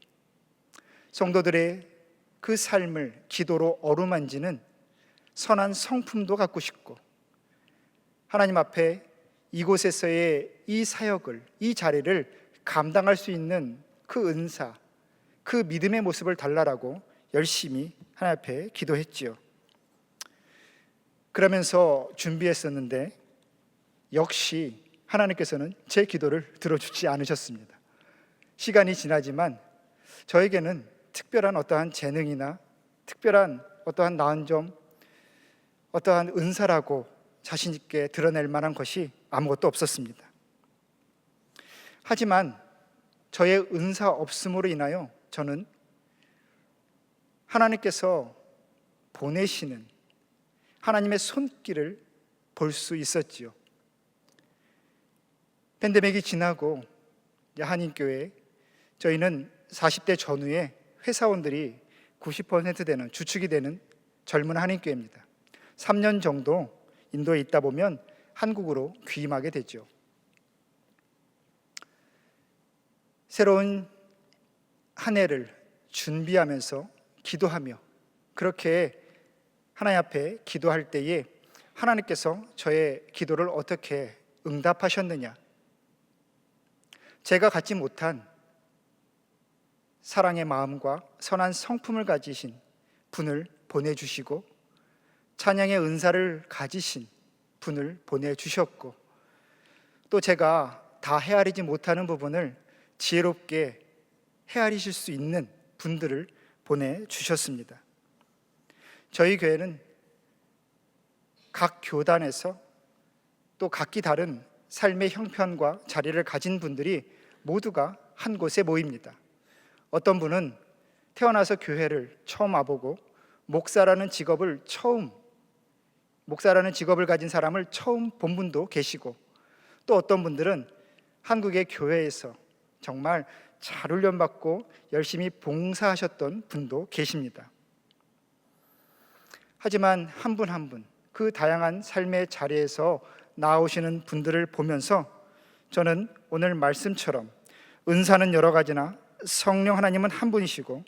성도들의 그 삶을 기도로 어루만지는 선한 성품도 갖고 싶고, 하나님 앞에 이곳에서의 이 사역을, 이 자리를 감당할 수 있는 그 은사, 그 믿음의 모습을 달라라고 열심히 하나님 앞에 기도했지요. 그러면서 준비했었는데 역시 하나님께서는 제 기도를 들어주지 않으셨습니다. 시간이 지나지만 저에게는 특별한 어떠한 재능이나 특별한 어떠한 나은 점, 어떠한 은사라고 자신 있게 드러낼 만한 것이 아무것도 없었습니다. 하지만 저의 은사 없음으로 인하여 저는 하나님께서 보내시는 하나님의 손길을 볼 수 있었지요. 팬데믹이 지나고 한인교회, 저희는 40대 전후에 회사원들이 90% 되는, 주축이 되는 젊은 한인교회입니다. 3년 정도 인도에 있다 보면 한국으로 귀임하게 되죠. 새로운 한 해를 준비하면서 기도하며 그렇게 하나님 앞에 기도할 때에 하나님께서 저의 기도를 어떻게 응답하셨느냐, 제가 갖지 못한 사랑의 마음과 선한 성품을 가지신 분을 보내주시고 찬양의 은사를 가지신 분을 보내주셨고, 또 제가 다 헤아리지 못하는 부분을 지혜롭게 헤아리실 수 있는 분들을 보내주셨습니다. 저희 교회는 각 교단에서 또 각기 다른 삶의 형편과 자리를 가진 분들이 모두가 한 곳에 모입니다. 어떤 분은 태어나서 교회를 처음 와보고 목사라는 직업을 가진 사람을 처음 본 분도 계시고, 또 어떤 분들은 한국의 교회에서 정말 잘 훈련받고 열심히 봉사하셨던 분도 계십니다. 하지만 한 분 한 분 그 다양한 삶의 자리에서 나오시는 분들을 보면서 저는 오늘 말씀처럼 은사는 여러 가지나 성령 하나님은 한 분이시고,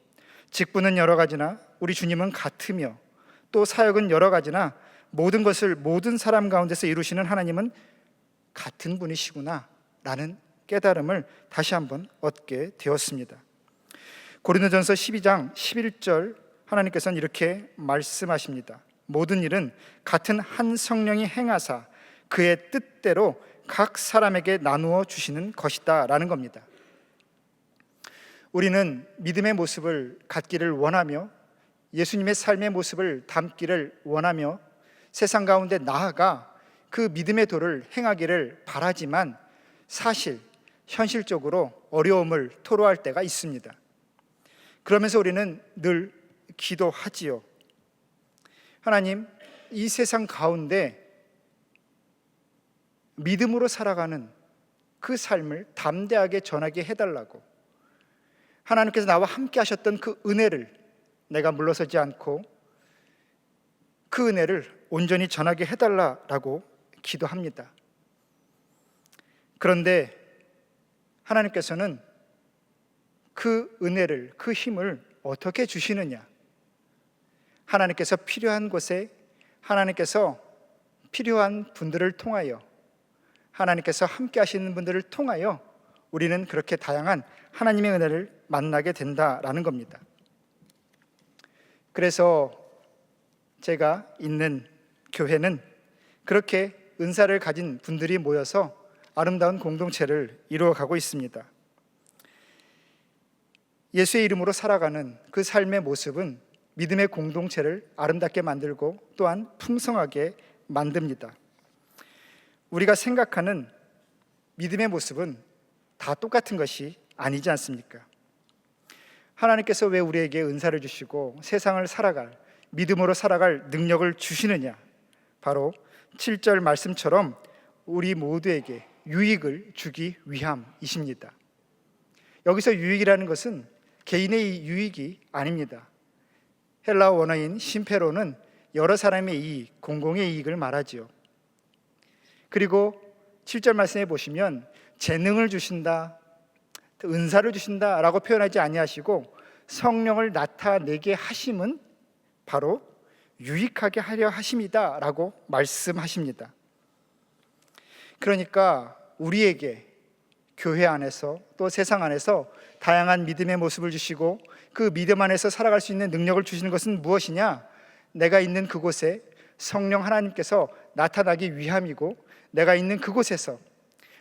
직분은 여러 가지나 우리 주님은 같으며, 또 사역은 여러 가지나 모든 것을 모든 사람 가운데서 이루시는 하나님은 같은 분이시구나 라는 깨달음을 다시 한번 얻게 되었습니다. 고린도전서 12장 11절 하나님께서는 이렇게 말씀하십니다. 모든 일은 같은 한 성령이 행하사 그의 뜻대로 각 사람에게 나누어 주시는 것이다 라는 겁니다. 우리는 믿음의 모습을 갖기를 원하며 예수님의 삶의 모습을 담기를 원하며 세상 가운데 나아가 그 믿음의 도를 행하기를 바라지만 사실 현실적으로 어려움을 토로할 때가 있습니다. 그러면서 우리는 늘 기도하지요. 하나님, 이 세상 가운데 믿음으로 살아가는 그 삶을 담대하게 전하게 해달라고, 하나님께서 나와 함께 하셨던 그 은혜를 내가 물러서지 않고 그 은혜를 온전히 전하게 해달라고 기도합니다. 그런데 하나님께서는 그 은혜를, 그 힘을 어떻게 주시느냐? 하나님께서 필요한 곳에, 하나님께서 필요한 분들을 통하여, 하나님께서 함께 하시는 분들을 통하여 우리는 그렇게 다양한 하나님의 은혜를 만나게 된다라는 겁니다. 그래서 제가 있는 교회는 그렇게 은사를 가진 분들이 모여서 아름다운 공동체를 이루어가고 있습니다. 예수의 이름으로 살아가는 그 삶의 모습은 믿음의 공동체를 아름답게 만들고 또한 풍성하게 만듭니다. 우리가 생각하는 믿음의 모습은 다 똑같은 것이 아니지 않습니까? 하나님께서 왜 우리에게 은사를 주시고 세상을 살아갈, 믿음으로 살아갈 능력을 주시느냐? 바로 7절 말씀처럼 우리 모두에게 유익을 주기 위함이십니다. 여기서 유익이라는 것은 개인의 유익이 아닙니다. 헬라어 원어인 심페로는 여러 사람의 이익, 공공의 이익을 말하지요. 그리고 7절 말씀에 보시면 재능을 주신다, 은사를 주신다라고 표현하지 아니하시고 성령을 나타내게 하심은 바로 유익하게 하려 하심이다라고 말씀하십니다. 그러니까 우리에게 교회 안에서 또 세상 안에서 다양한 믿음의 모습을 주시고 그 믿음 안에서 살아갈 수 있는 능력을 주시는 것은 무엇이냐? 내가 있는 그곳에 성령 하나님께서 나타나기 위함이고, 내가 있는 그곳에서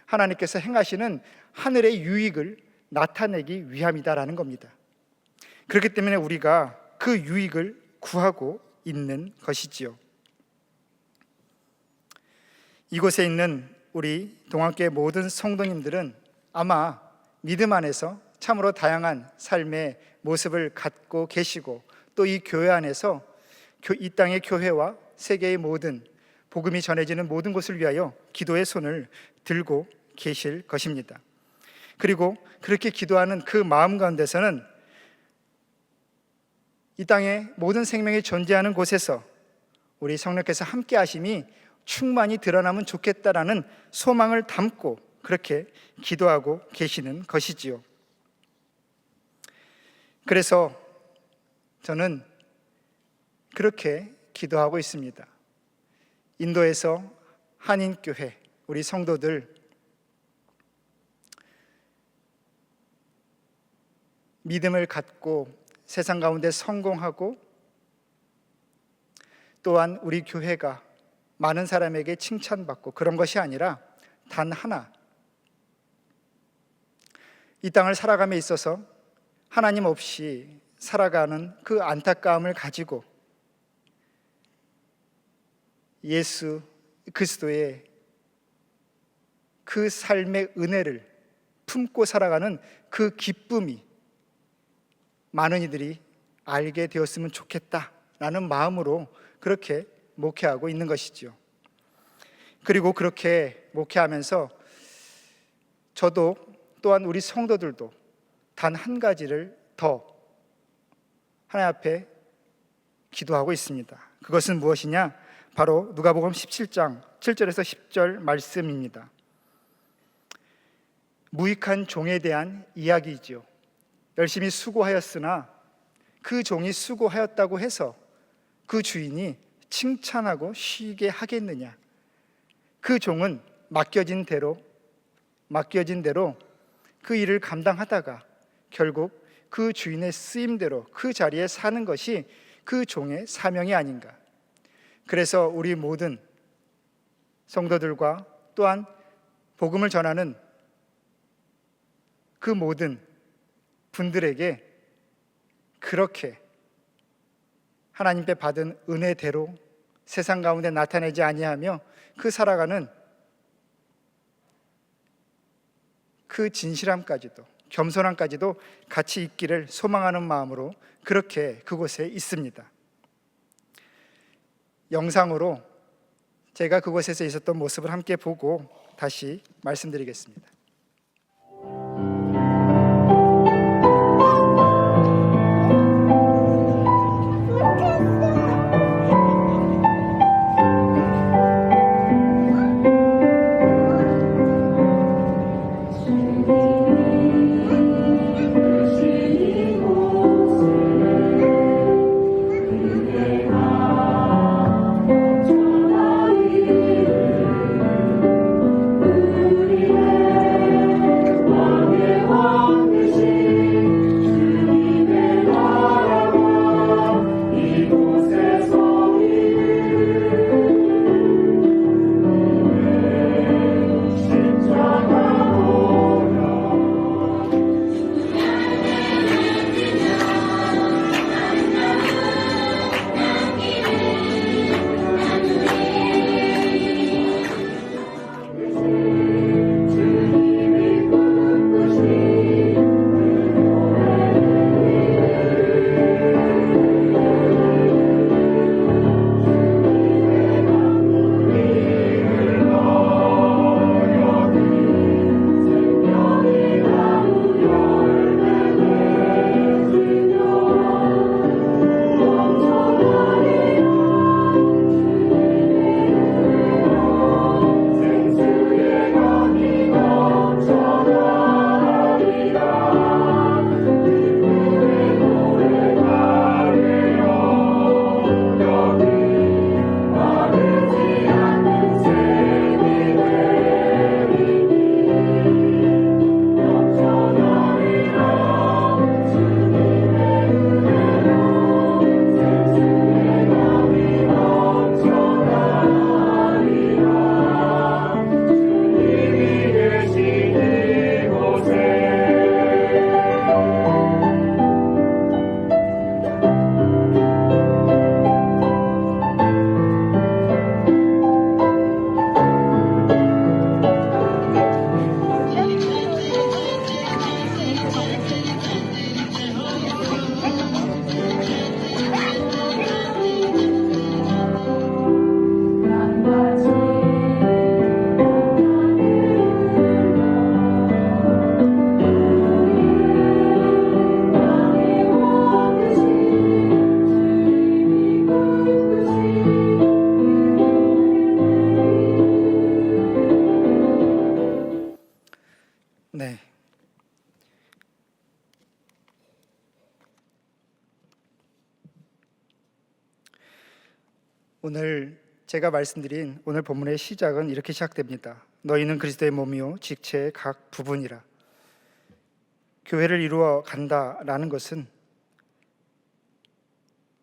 하나님께서 행하시는 하늘의 유익을 나타내기 위함이다라는 겁니다. 그렇기 때문에 우리가 그 유익을 구하고 있는 것이지요. 이곳에 있는 우리 동학교의 모든 성도님들은 아마 믿음 안에서 참으로 다양한 삶의 모습을 갖고 계시고, 또 이 교회 안에서 이 땅의 교회와 세계의 모든 복음이 전해지는 모든 곳을 위하여 기도의 손을 들고 계실 것입니다. 그리고 그렇게 기도하는 그 마음 가운데서는 이 땅의 모든 생명이 존재하는 곳에서 우리 성령께서 함께 하심이 충만히 드러나면 좋겠다라는 소망을 담고 그렇게 기도하고 계시는 것이지요. 그래서 저는 그렇게 기도하고 있습니다. 인도에서 한인교회 우리 성도들 믿음을 갖고 세상 가운데 성공하고, 또한 우리 교회가 많은 사람에게 칭찬받고, 그런 것이 아니라 단 하나, 이 땅을 살아감에 있어서 하나님 없이 살아가는 그 안타까움을 가지고 예수 그리스도의 그 삶의 은혜를 품고 살아가는 그 기쁨이 많은 이들이 알게 되었으면 좋겠다라는 마음으로 그렇게 목회하고 있는 것이죠. 그리고 그렇게 목회하면서 저도 또한 우리 성도들도 단 한 가지를 더 하나님 앞에 기도하고 있습니다. 그것은 무엇이냐? 바로 누가복음 17장 7절에서 10절 말씀입니다. 무익한 종에 대한 이야기이지요. 열심히 수고하였으나 그 종이 수고하였다고 해서 그 주인이 칭찬하고 쉬게 하겠느냐? 그 종은 맡겨진 대로 그 일을 감당하다가 결국 그 주인의 쓰임대로 그 자리에 사는 것이 그 종의 사명이 아닌가. 그래서 우리 모든 성도들과 또한 복음을 전하는 그 모든 분들에게 그렇게 하나님께 받은 은혜대로 세상 가운데 나타내지 아니하며 그 살아가는 그 진실함까지도 겸손함까지도 같이 있기를 소망하는 마음으로 그렇게 그곳에 있습니다. 영상으로 제가 그곳에서 있었던 모습을 함께 보고 다시 말씀드리겠습니다. 네. 오늘 제가 말씀드린 오늘 본문의 시작은 이렇게 시작됩니다. 너희는 그리스도의 몸이요 직체의 각 부분이라. 교회를 이루어 간다라는 것은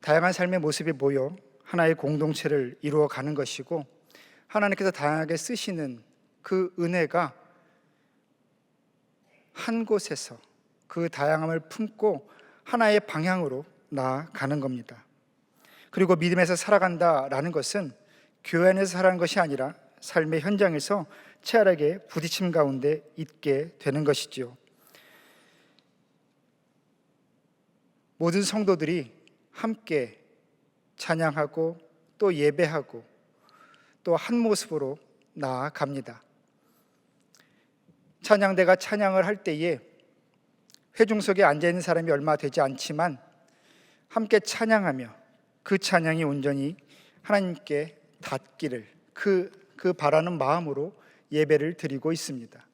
다양한 삶의 모습이 모여 하나의 공동체를 이루어 가는 것이고, 하나님께서 다양하게 쓰시는 그 은혜가 한 곳에서 그 다양함을 품고 하나의 방향으로 나아가는 겁니다. 그리고 믿음에서 살아간다라는 것은 교회 안에서 살아가는 것이 아니라 삶의 현장에서 치열하게 부딪힘 가운데 있게 되는 것이지요. 모든 성도들이 함께 찬양하고 또 예배하고 또 한 모습으로 나아갑니다. 찬양대가 찬양을 할 때에 회중석에 앉아있는 사람이 얼마 되지 않지만 함께 찬양하며 그 찬양이 온전히 하나님께 닿기를 그 바라는 마음으로 예배를 드리고 있습니다.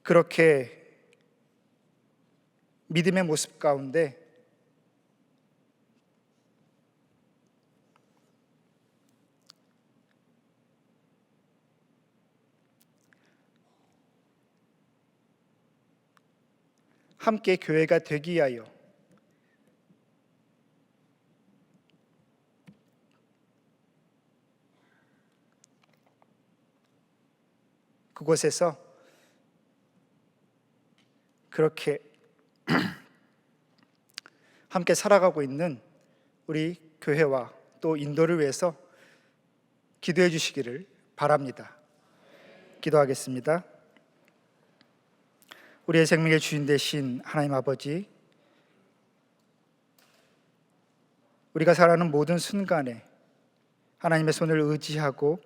그렇게 믿음의 모습 가운데 함께 교회가 되기 위하여 그곳에서 그렇게 함께 살아가고 있는 우리 교회와 또 인도를 위해서 기도해 주시기를 바랍니다. 기도하겠습니다. 우리의 생명의 주인 되신 하나님 아버지, 우리가 살아가는 모든 순간에 하나님의 손을 의지하고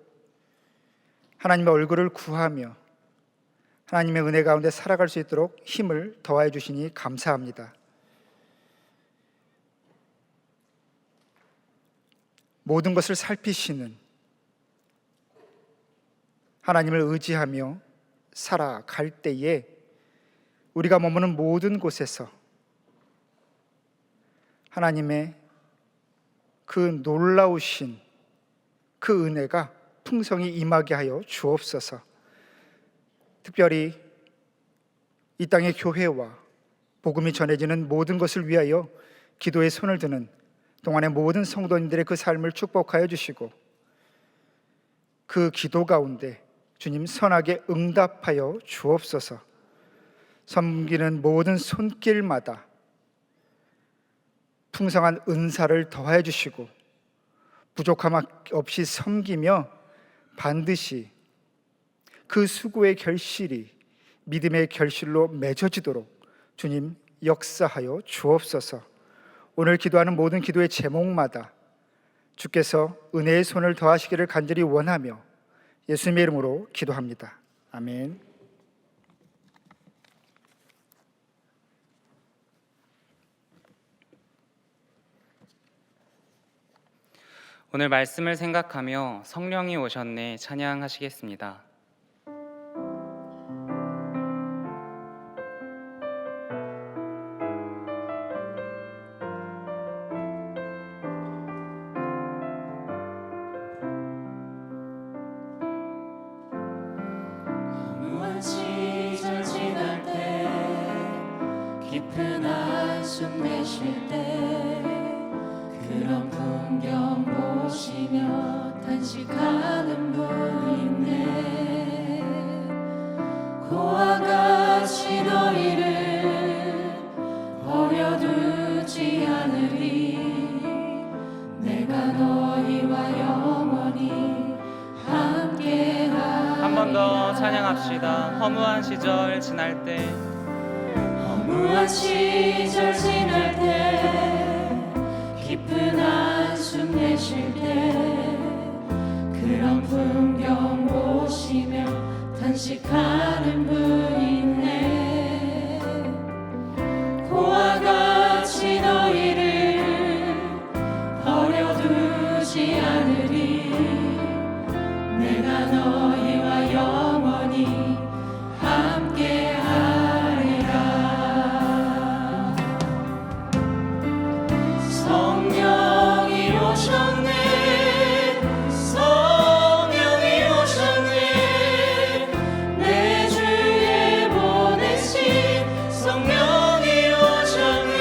하나님의 얼굴을 구하며 하나님의 은혜 가운데 살아갈 수 있도록 힘을 더하여 주시니 감사합니다. 모든 것을 살피시는 하나님을 의지하며 살아갈 때에 우리가 머무는 모든 곳에서 하나님의 그 놀라우신 그 은혜가 풍성히 임하게 하여 주옵소서. 특별히 이 땅의 교회와 복음이 전해지는 모든 것을 위하여 기도에 손을 드는 동안의 모든 성도님들의 그 삶을 축복하여 주시고 그 기도 가운데 주님 선하게 응답하여 주옵소서. 섬기는 모든 손길마다 풍성한 은사를 더하여 주시고 부족함 없이 섬기며 반드시 그 수고의 결실이 믿음의 결실로 맺어지도록 주님 역사하여 주옵소서. 오늘 기도하는 모든 기도의 제목마다 주께서 은혜의 손을 더하시기를 간절히 원하며 예수님의 이름으로 기도합니다. 아멘. 오늘 말씀을 생각하며 성령이 오셨네 찬양하시겠습니다. 무한 시절 지날 때 깊은 한숨 내쉴 때 그런 풍경 보시며 탄식하는 분 있네. 고와 같이 너희를 버려두지 않으리. 내가 너희와 영원히 함께하리라. 한 번 더 찬양합시다. 허무한 시절 지날 때 허무한 시절 지날 때 깊은 한숨 내쉴 때 그런 풍경 보시며 탄식하는 분 있네. 고와 같이 너희를 버려두지 않으리. 내가 너희와 영원히 함께하리라. 성령이 오셨네. 성령이 오셨네. 내 주에 보내신 성령이 오셨네.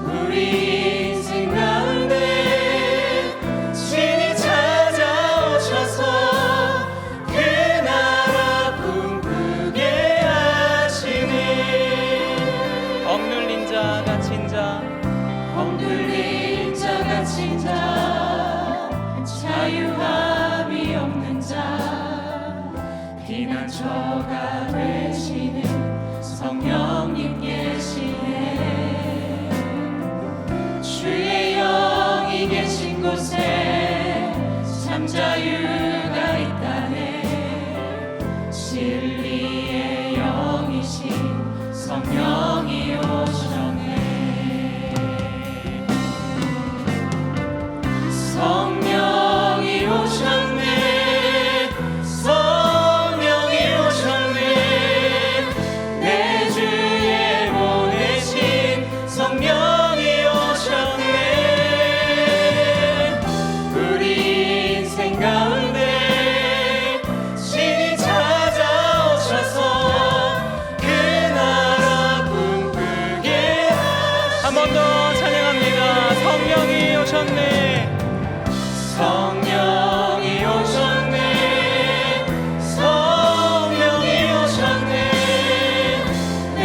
우리 인생 가운데 신이 찾아오셔서 그 나라 꿈꾸게 하시네. 억눌린 자 갇힌 자 억눌린 자 갇힌 자 자유함이 없는 자 피난처가 되시는 성령님 계시네. 주의 영이 계신 곳에 참 자유가 있다네. 진리의 영이신 성령이 오셨네. 성령이 오셨네. 성령이 오셨네. 내 주에 보내신 성령이 오셨네. 우리 인생 가운데 신이 찾아오셔서 그 나라 꿈꾸게 하시네. 한 번 더 찬양합니다. 성령이 오셨네. 성령이 오셨네. 성령이 오셨네. 내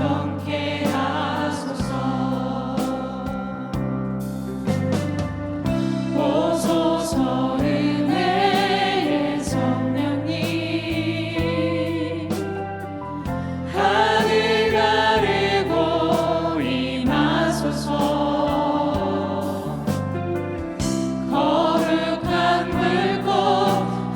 정케 하소서. 오소서 은혜의 성령님, 하늘 가르고 임하소서. 거룩한 불꽃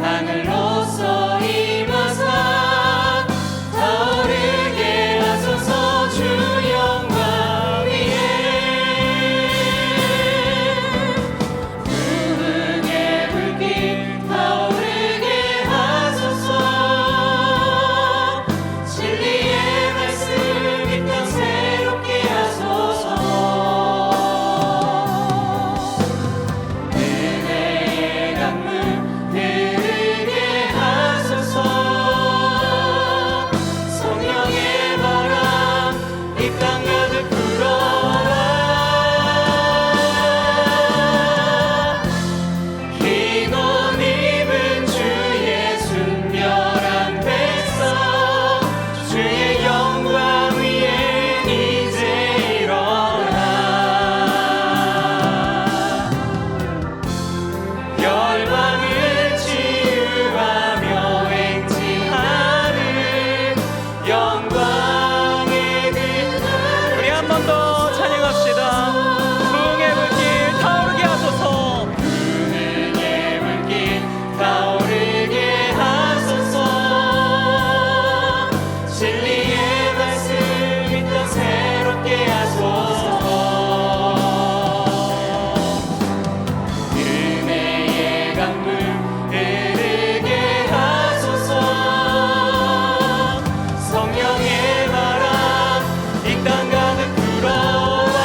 하늘로서 임하사 타오르게 하소서. 주 영광 위에 부흥의 불길 타오르게 하소서. 진리의 말씀 이 땅 새롭게 하소서. 은혜의 강물 흐르게 하소서. 성령의 바람 이 땅 가득 불어와 흰 옷 입은 주의 순결한 백성, 주의 영광 위에 이제 일어나 열방을 치유하며 행진하는 영광의 그날. 우리 한 번 더 찬양합시다. 부흥의 불길 타오르게 하소서. 부흥의 불길 타오르게 하소서. 진리의 말씀 이 땅 새롭게 하소서. 은혜의 강물 흐르게 하소서. 성령의 바람 이 땅 가득 불어와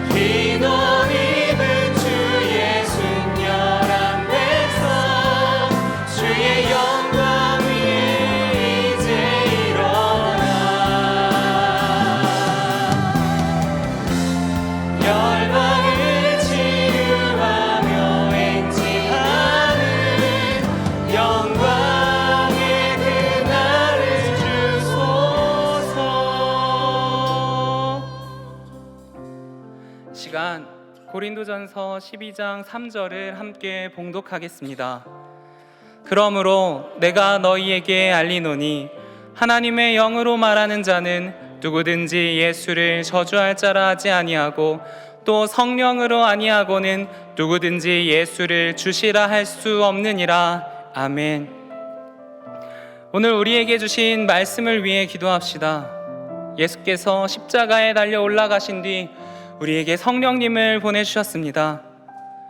흰 옷 입은 주의 순결한 백성, 주의 영광 위에 이제 일어나 열방을 치유하며 행진하는 영광의 그날을 주소서. 이 시간 고린도전서 12장 3절을 함께 봉독하겠습니다. 그러므로 내가 너희에게 알리노니 하나님의 영으로 말하는 자는 누구든지 예수를 저주할 자라 하지 아니하고 또 성령으로 아니하고는 누구든지 예수를 주시라 할 수 없느니라. 아멘. 오늘 우리에게 주신 말씀을 위해 기도합시다. 예수께서 십자가에 달려 올라가신 뒤 우리에게 성령님을 보내주셨습니다.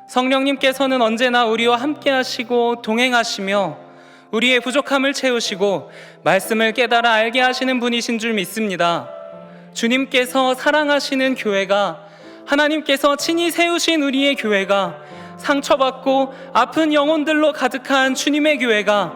성령님께서는 언제나 우리와 함께 하시고 동행하시며 우리의 부족함을 채우시고 말씀을 깨달아 알게 하시는 분이신 줄 믿습니다. 주님께서 사랑하시는 교회가, 하나님께서 친히 세우신 우리의 교회가, 상처받고 아픈 영혼들로 가득한 주님의 교회가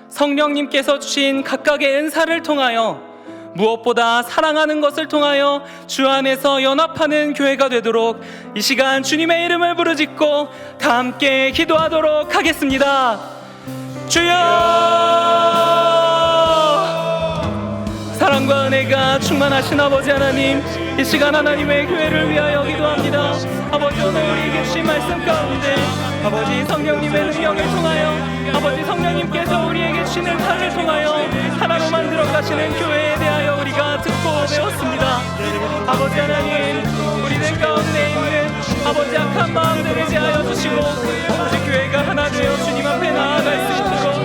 성령님께서 주신 각각의 은사를 통하여 무엇보다 사랑하는 것을 통하여 주 안에서 연합하는 교회가 되도록 이 시간 주님의 이름을 부르짖고 다 함께 기도하도록 하겠습니다. 주여, 사랑과 은혜가 충만하신 아버지 하나님, 이 시간 하나님의 교회를 위하여 기도합니다. 아버지, 오늘 우리에게 주신 말씀 가운데 아버지 성령님의 능력을 통하여, 아버지 성령님께서 우리에게 주신 은사를 통하여 하나로 만들어 가시는 교회에 대하여 우리가 듣고 배웠습니다. 아버지 하나님, 우리들 가운데 있는 아버지 악한 마음들을 제하여 주시고 아버지 교회가 하나 되어 주님 앞에 나아갈 수 있도록,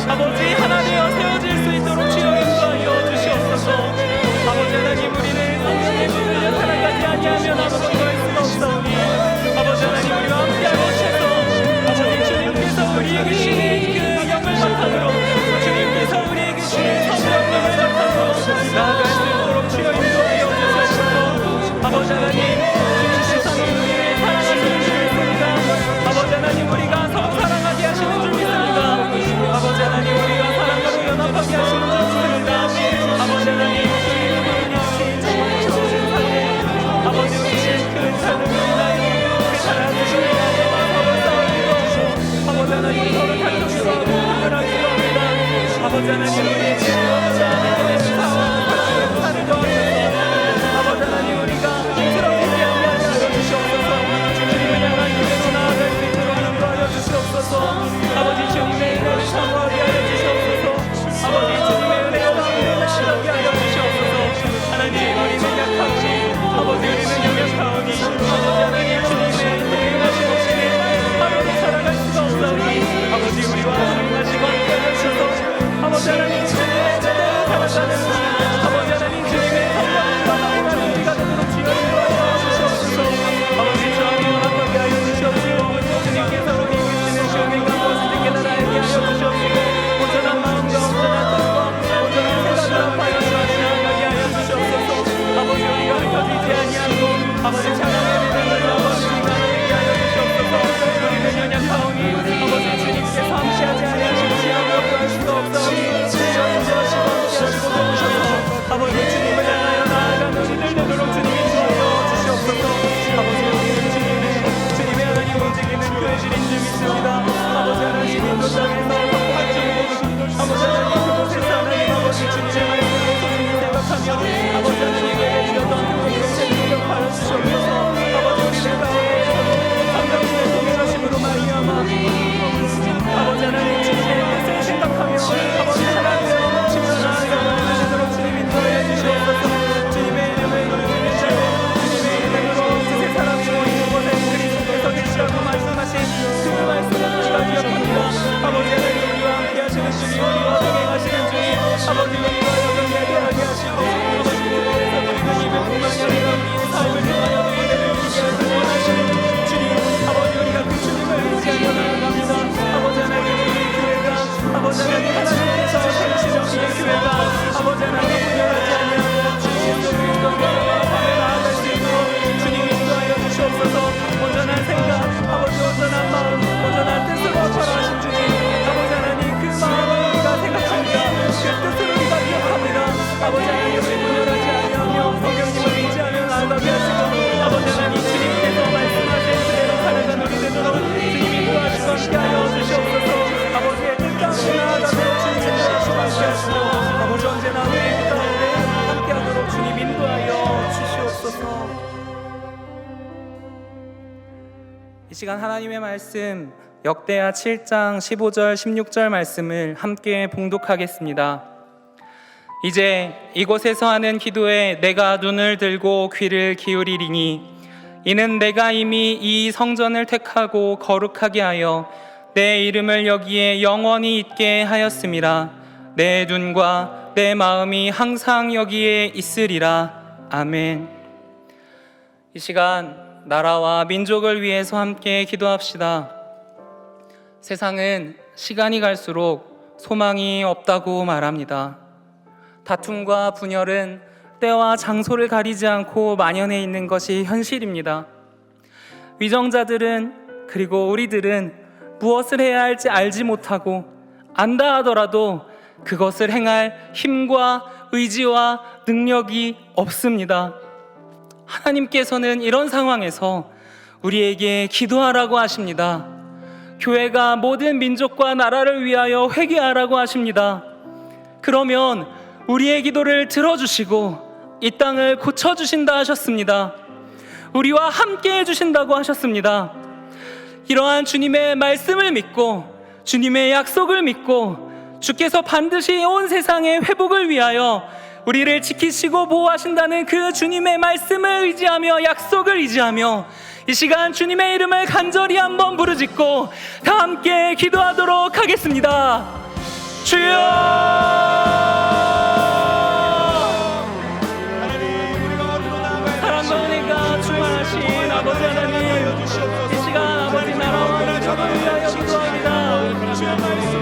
아버지 하나 되어 세워질 수 있도록 주여 인도하여 주시옵소서. 아버지 하나님, 우리는 성령님을 사랑하지 아니하면 아무것도 할 수가 없사오니 아버지 하나님, 우리와 함께하여 주셔서 아버지 주님께서 우리에게 주신 그 영을 바탕으로, 주님께서 우리에게 주신 성령님을 바탕으로 나아갈 수 있도록 주여 인도하여 주시옵소서. 아버지 하나님, 주님께서 우리를 사랑하시는 줄 믿습니다. 아버지 하나님, 우리가 서로 사랑하게 하시는 줄 믿습니다. 아버지 하나님 우리에게 하나님의 사랑을 아버지 하나님 우리가 힘들어지지 않게 하여 주시옵소서. 주님을 향한 기대로 나아갈 수 있도록 인도하여 주시옵소서. 아버지 주님의 은혜를 사모하게 하여 주시옵소서. 아버지 주님의 은혜와 나아가게 하여 주시옵소서. 하나님 우리는 약하오니 아버지 우리는 연약하오니 아버지 하나님 주님의 은혜하신 없이는 하루도 살아갈 수가 없사오니 아버지 우리와 함께하시고 함께하여 주소서. 아버지 하나님 주님의 제대로 살아가는 아버지 하나님 주님의 성령과 나아가는 우리가 되도록 주여 인도하여 주시옵소서. 아버지 주님이 원하게 하여 주시옵시고 주님께서 우리 이끄시는 시험과 무엇을 깨달아 알게 하여 주시옵시고 온전한 마음과 온전한 뜻과 온전한 생각을 합하여 주시나가게 하여 주시옵소서. 아버지 우리가 흩어지지 아니하고 아버지 찬양의 믿음을 아버지 나누게 하여 주시옵소서. 우리는 연약하오니 아버지 주님께서 함께하지 아니하시지 아무것도 할 수가 없사오니 주여 인도하시고 함께하시고 도우셔서 아버지 주님을 향하여 나아가는 우리들 되도록 주님이 주여 주시옵소서. 아버지 우리는 주님의 하나님 움직이는 교회들인 줄 믿습니다. 아버지 하나님 인도 땅에서 성공할 줄 아버지 하나님 그곳에서 하나님 아버지 주님의 말씀을 소중히 생각하며 아버지 하나님 예배드렸던 교회를 재능력하여 주시옵소서. 아버지 우리들 가운데 성령님의 동행하심으로 말미암아 아버지 하나님 주님의 뜻을 생각하며 아버지 하나님의 넘치며 나아가는 되도록 주님 인도하여 주시옵소서. 주님의 이름을 부르짖는 자 주님의 이름으로 세 사람이 모이는 곳에 그리스도께서 계시라고 말씀하신 그 말씀을 우리가 기억합니다. 아버지 하나님 우리와 함께 하시는 주님 우리와 동행하시는 주님 아버지 우리와 여정에 대하게 하시고 아버지 그곳에서 우리는 입을 풍만히 우리가 우리의 삶을 통하여 너희들을 이기게 하시고 원하시는 주님 아버지 우리가 그 주님을 의지하며 나아갑니다. 아버지 하나님 우리의 교회가 아버지 하나님 하나님께서 세우시는 우리의 교회가 아버지 하나님 분열하지 아니하고 주님의 인도와 밤에 나아갈 수 있도록 주님 인도하여 주시옵소서. 온전한 생각 아버지 온전한 마음 온전한 뜻으로 살아가신 주님 아버지 하나님 그 마음을 우리가 생각합니다. 그 뜻을 우리가 기억합니다. 아버지 하나님 우리 분열하지 아니하며 성령님을 의지하며 나아가게 하시고 아버지 하나님 주님께서 말씀하신 그대로 살아가는 우리 되도록 주님 인도하시고 함께하여 주시옵소서. 아버지의 뜻 가운데 나아가도록 주님 인도하시고 함께하시고 아버지 언제나 우리의 뜻 가운데 함께하도록 주님 인도하여 주시옵소서. 이 시간 하나님의 말씀 역대하 7장 15절 16절 말씀을 함께 봉독하겠습니다. 이제 이곳에서 하는 기도에 내가 눈을 들고 귀를 기울이리니 이는 내가 이미 이 성전을 택하고 거룩하게 하여 내 이름을 여기에 영원히 있게 하였음이라. 내 눈과 내 마음이 항상 여기에 있으리라. 아멘. 이 시간 나라와 민족을 위해서 함께 기도합시다. 세상은 시간이 갈수록 소망이 없다고 말합니다. 다툼과 분열은 때와 장소를 가리지 않고 만연해 있는 것이 현실입니다. 위정자들은 그리고 우리들은 무엇을 해야 할지 알지 못하고 안다 하더라도 그것을 행할 힘과 의지와 능력이 없습니다. 하나님께서는 이런 상황에서 우리에게 기도하라고 하십니다. 교회가 모든 민족과 나라를 위하여 회개하라고 하십니다. 그러면 우리의 기도를 들어주시고 이 땅을 고쳐주신다 하셨습니다. 우리와 함께 해주신다고 하셨습니다. 이러한 주님의 말씀을 믿고 주님의 약속을 믿고 주께서 반드시 온 세상의 회복을 위하여 우리를 지키시고 보호하신다는 그 주님의 말씀을 의지하며 약속을 의지하며 이 시간 주님의 이름을 간절히 한번 부르짖고 다 함께 기도하도록 하겠습니다. 주여! 사랑과 은혜가 충만하신 아버지 하나님, 이 시간 아버지 나라와 민족을 위하여 기도합니다.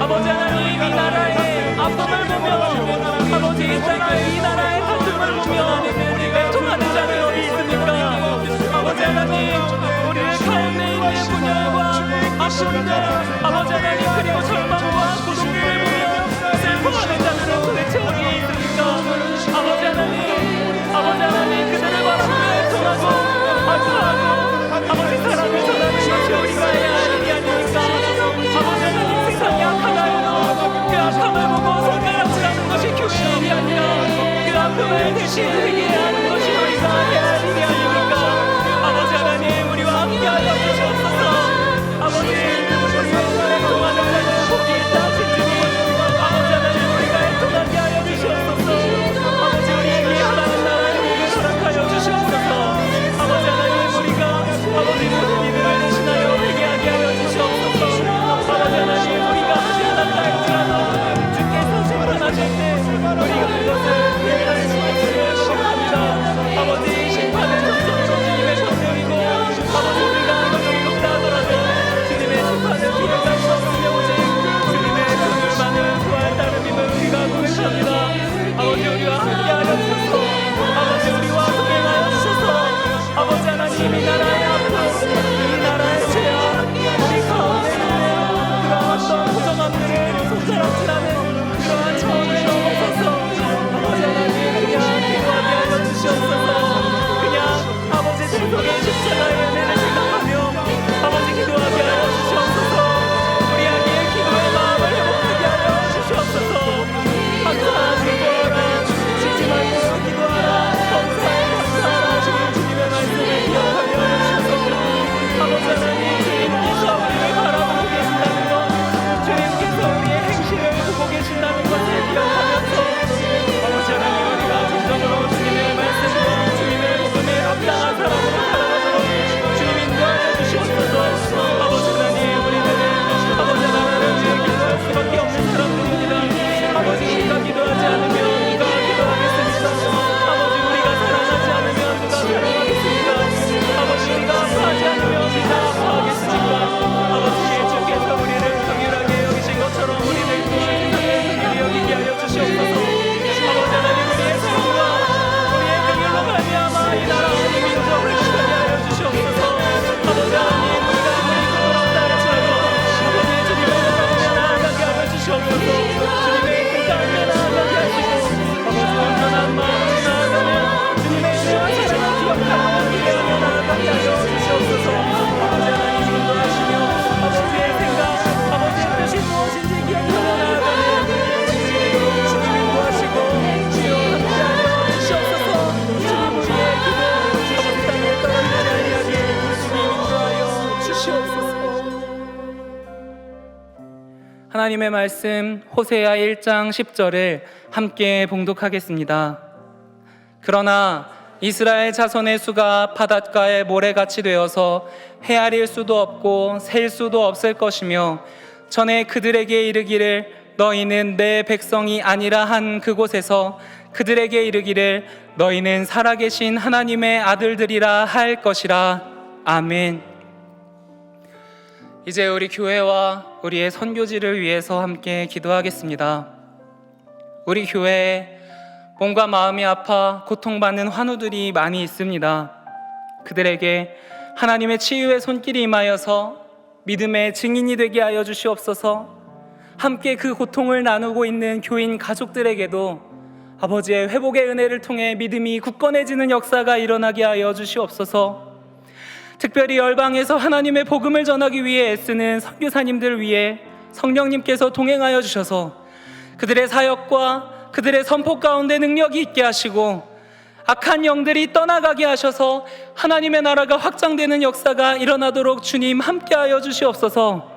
아버지 하나님, 이 나라의 아픔을 보며 아버지 이 나라의 다툼을 보며 애통하는 자는 어디 있습니까? 아버지 하나님, 우리의 가운데 있는 분열과 아픔들, 아버지 하나님, 그리고 절망과 고통을 보며 슬퍼하는 자들은 도대체 어디에 있습니까? 아버지 하나님 그들을 바라보며 애통하고 아파하고 아버지 사랑을 전하는 것이 우리가 해야 할 일이 아닙니까? 아버지 하나님 세상이 악하다 해도 그 악함을 보고 아픔을 대신 회개하는 것이 우리가 해야 할 일이 아닙니까? 아버지 하나님, 우리와 함께하여 주시옵소서. 아버지, 우리의 동안을 복이 있다 주님, 아버지 하나님, 우리가 애통하게 하여 주시옵소서. 아버지, 우리에게 하나님 나라의 복을 허락하여 주시옵소서. 아버지 하나님, 우리가 아버지 모든 이들을 대신하여 회개하게 하여 주시옵소서. 아버지 하나님, 우리가 하지 않았다 할지라도 주께서 심판하실 때 우리가 그것을 회개하는 것을 시작합니다. 아버지, 심판은 전적으로 주님의 권능이고, 아버지, 우리가 아무리 높다 하더라도 주님의 심판은 비교할 수 없으며 오직 주님의 긍휼 많은 구할 따름임을 우리가 고백합니다. 아버지, 우리와 함께하여 주셔서, 아버지, 우리와 동행하여 주셔서, 아버지 하나님, 이 나라의 아픔, 이 나라의 죄악, 우리 가운데 있는 그러한 어떤 부정함들을 손가락질하는 그러한 차원을 넘어서서 아버지 하나님, 그냥 기도하게 하여 주시옵소서. 그냥 아버지 생속의 십자가의 은혜를 생각하며 아버지 기도하게 하여 주시옵소서. 우리에게 기도의 마음을 회복하게 하여 주시옵소서. 항상 기도하라, 쉬지 말고 기도하라, 감사하라 주님의 말씀을 기억하여 주셔서 아버지 하나님, 주님께서 우리를 바라보고 계신다는 것, 주님께서 우리의 행실을 보고 계신다는 것을 기억하면서 아버지 하나님, 우리가 진정으로 주님의 말씀과 주님의 복음에 합당한 사람으로 살아가도록 주님 인도하여 주시옵소서. 아버지 하나님, 우리들은 아버지 나라를 위해 기도할 수밖에 없는 사람들입니다. 아버지, 우리가 기도하지 않으면 누가 기도하겠습니까? 아버지, 우리가 사랑하지 않으면 누가 사랑하겠습니까? 아버지, 우리가 아파하지 않으면 누가 아파하겠습니까? 아버지, 주께서 우리를 긍휼하게 여기신 것처럼 우리들도 세상에 긍휼히 여기게 하여 주시옵소서. 아버지 하나님, 우리의 삶과 우리의 긍휼로 말미암아 이 나라와 이 민족을 지키게 하여 주시옵소서. 아버지 하나님, 우리가 아무리 부끄럽다 할지라도 아버지, 주님의 나라에 나아가게 하여 주시옵소서. 주님의 뜻 가운데 나아가게 하시고 아버지, 온전한 마음으로 나아가면 주님의 은혜와 사랑을 기억하고 기대하며 나아가게 하여 주시옵소서. 아버지 하나님, 인도하시며 아버지의 생각, 아버지의 뜻이 무엇인지 기억하며 나아가는 주님 인도하시고 주여 함께하여 주시옵소서. 주님, 우리의 기도 아버지 땅에 떨어지지 아니하게 주님 인도하여 주시옵소서. 하나님의 말씀 호세아 1장 10절을 함께 봉독하겠습니다. 그러나 이스라엘 자손의 수가 바닷가의 모래같이 되어서 헤아릴 수도 없고 셀 수도 없을 것이며 전에 그들에게 이르기를 너희는 내 백성이 아니라 한 그곳에서 그들에게 이르기를 너희는 살아계신 하나님의 아들들이라 할 것이라. 아멘. 이제 우리 교회와 우리의 선교지를 위해서 함께 기도하겠습니다. 우리 교회에 몸과 마음이 아파 고통받는 환우들이 많이 있습니다. 그들에게 하나님의 치유의 손길이 임하여서 믿음의 증인이 되게 하여 주시옵소서. 함께 그 고통을 나누고 있는 교인 가족들에게도 아버지의 회복의 은혜를 통해 믿음이 굳건해지는 역사가 일어나게 하여 주시옵소서. 특별히 열방에서 하나님의 복음을 전하기 위해 애쓰는 선교사님들 위해 성령님께서 동행하여 주셔서 그들의 사역과 그들의 선포 가운데 능력이 있게 하시고 악한 영들이 떠나가게 하셔서 하나님의 나라가 확장되는 역사가 일어나도록 주님 함께하여 주시옵소서.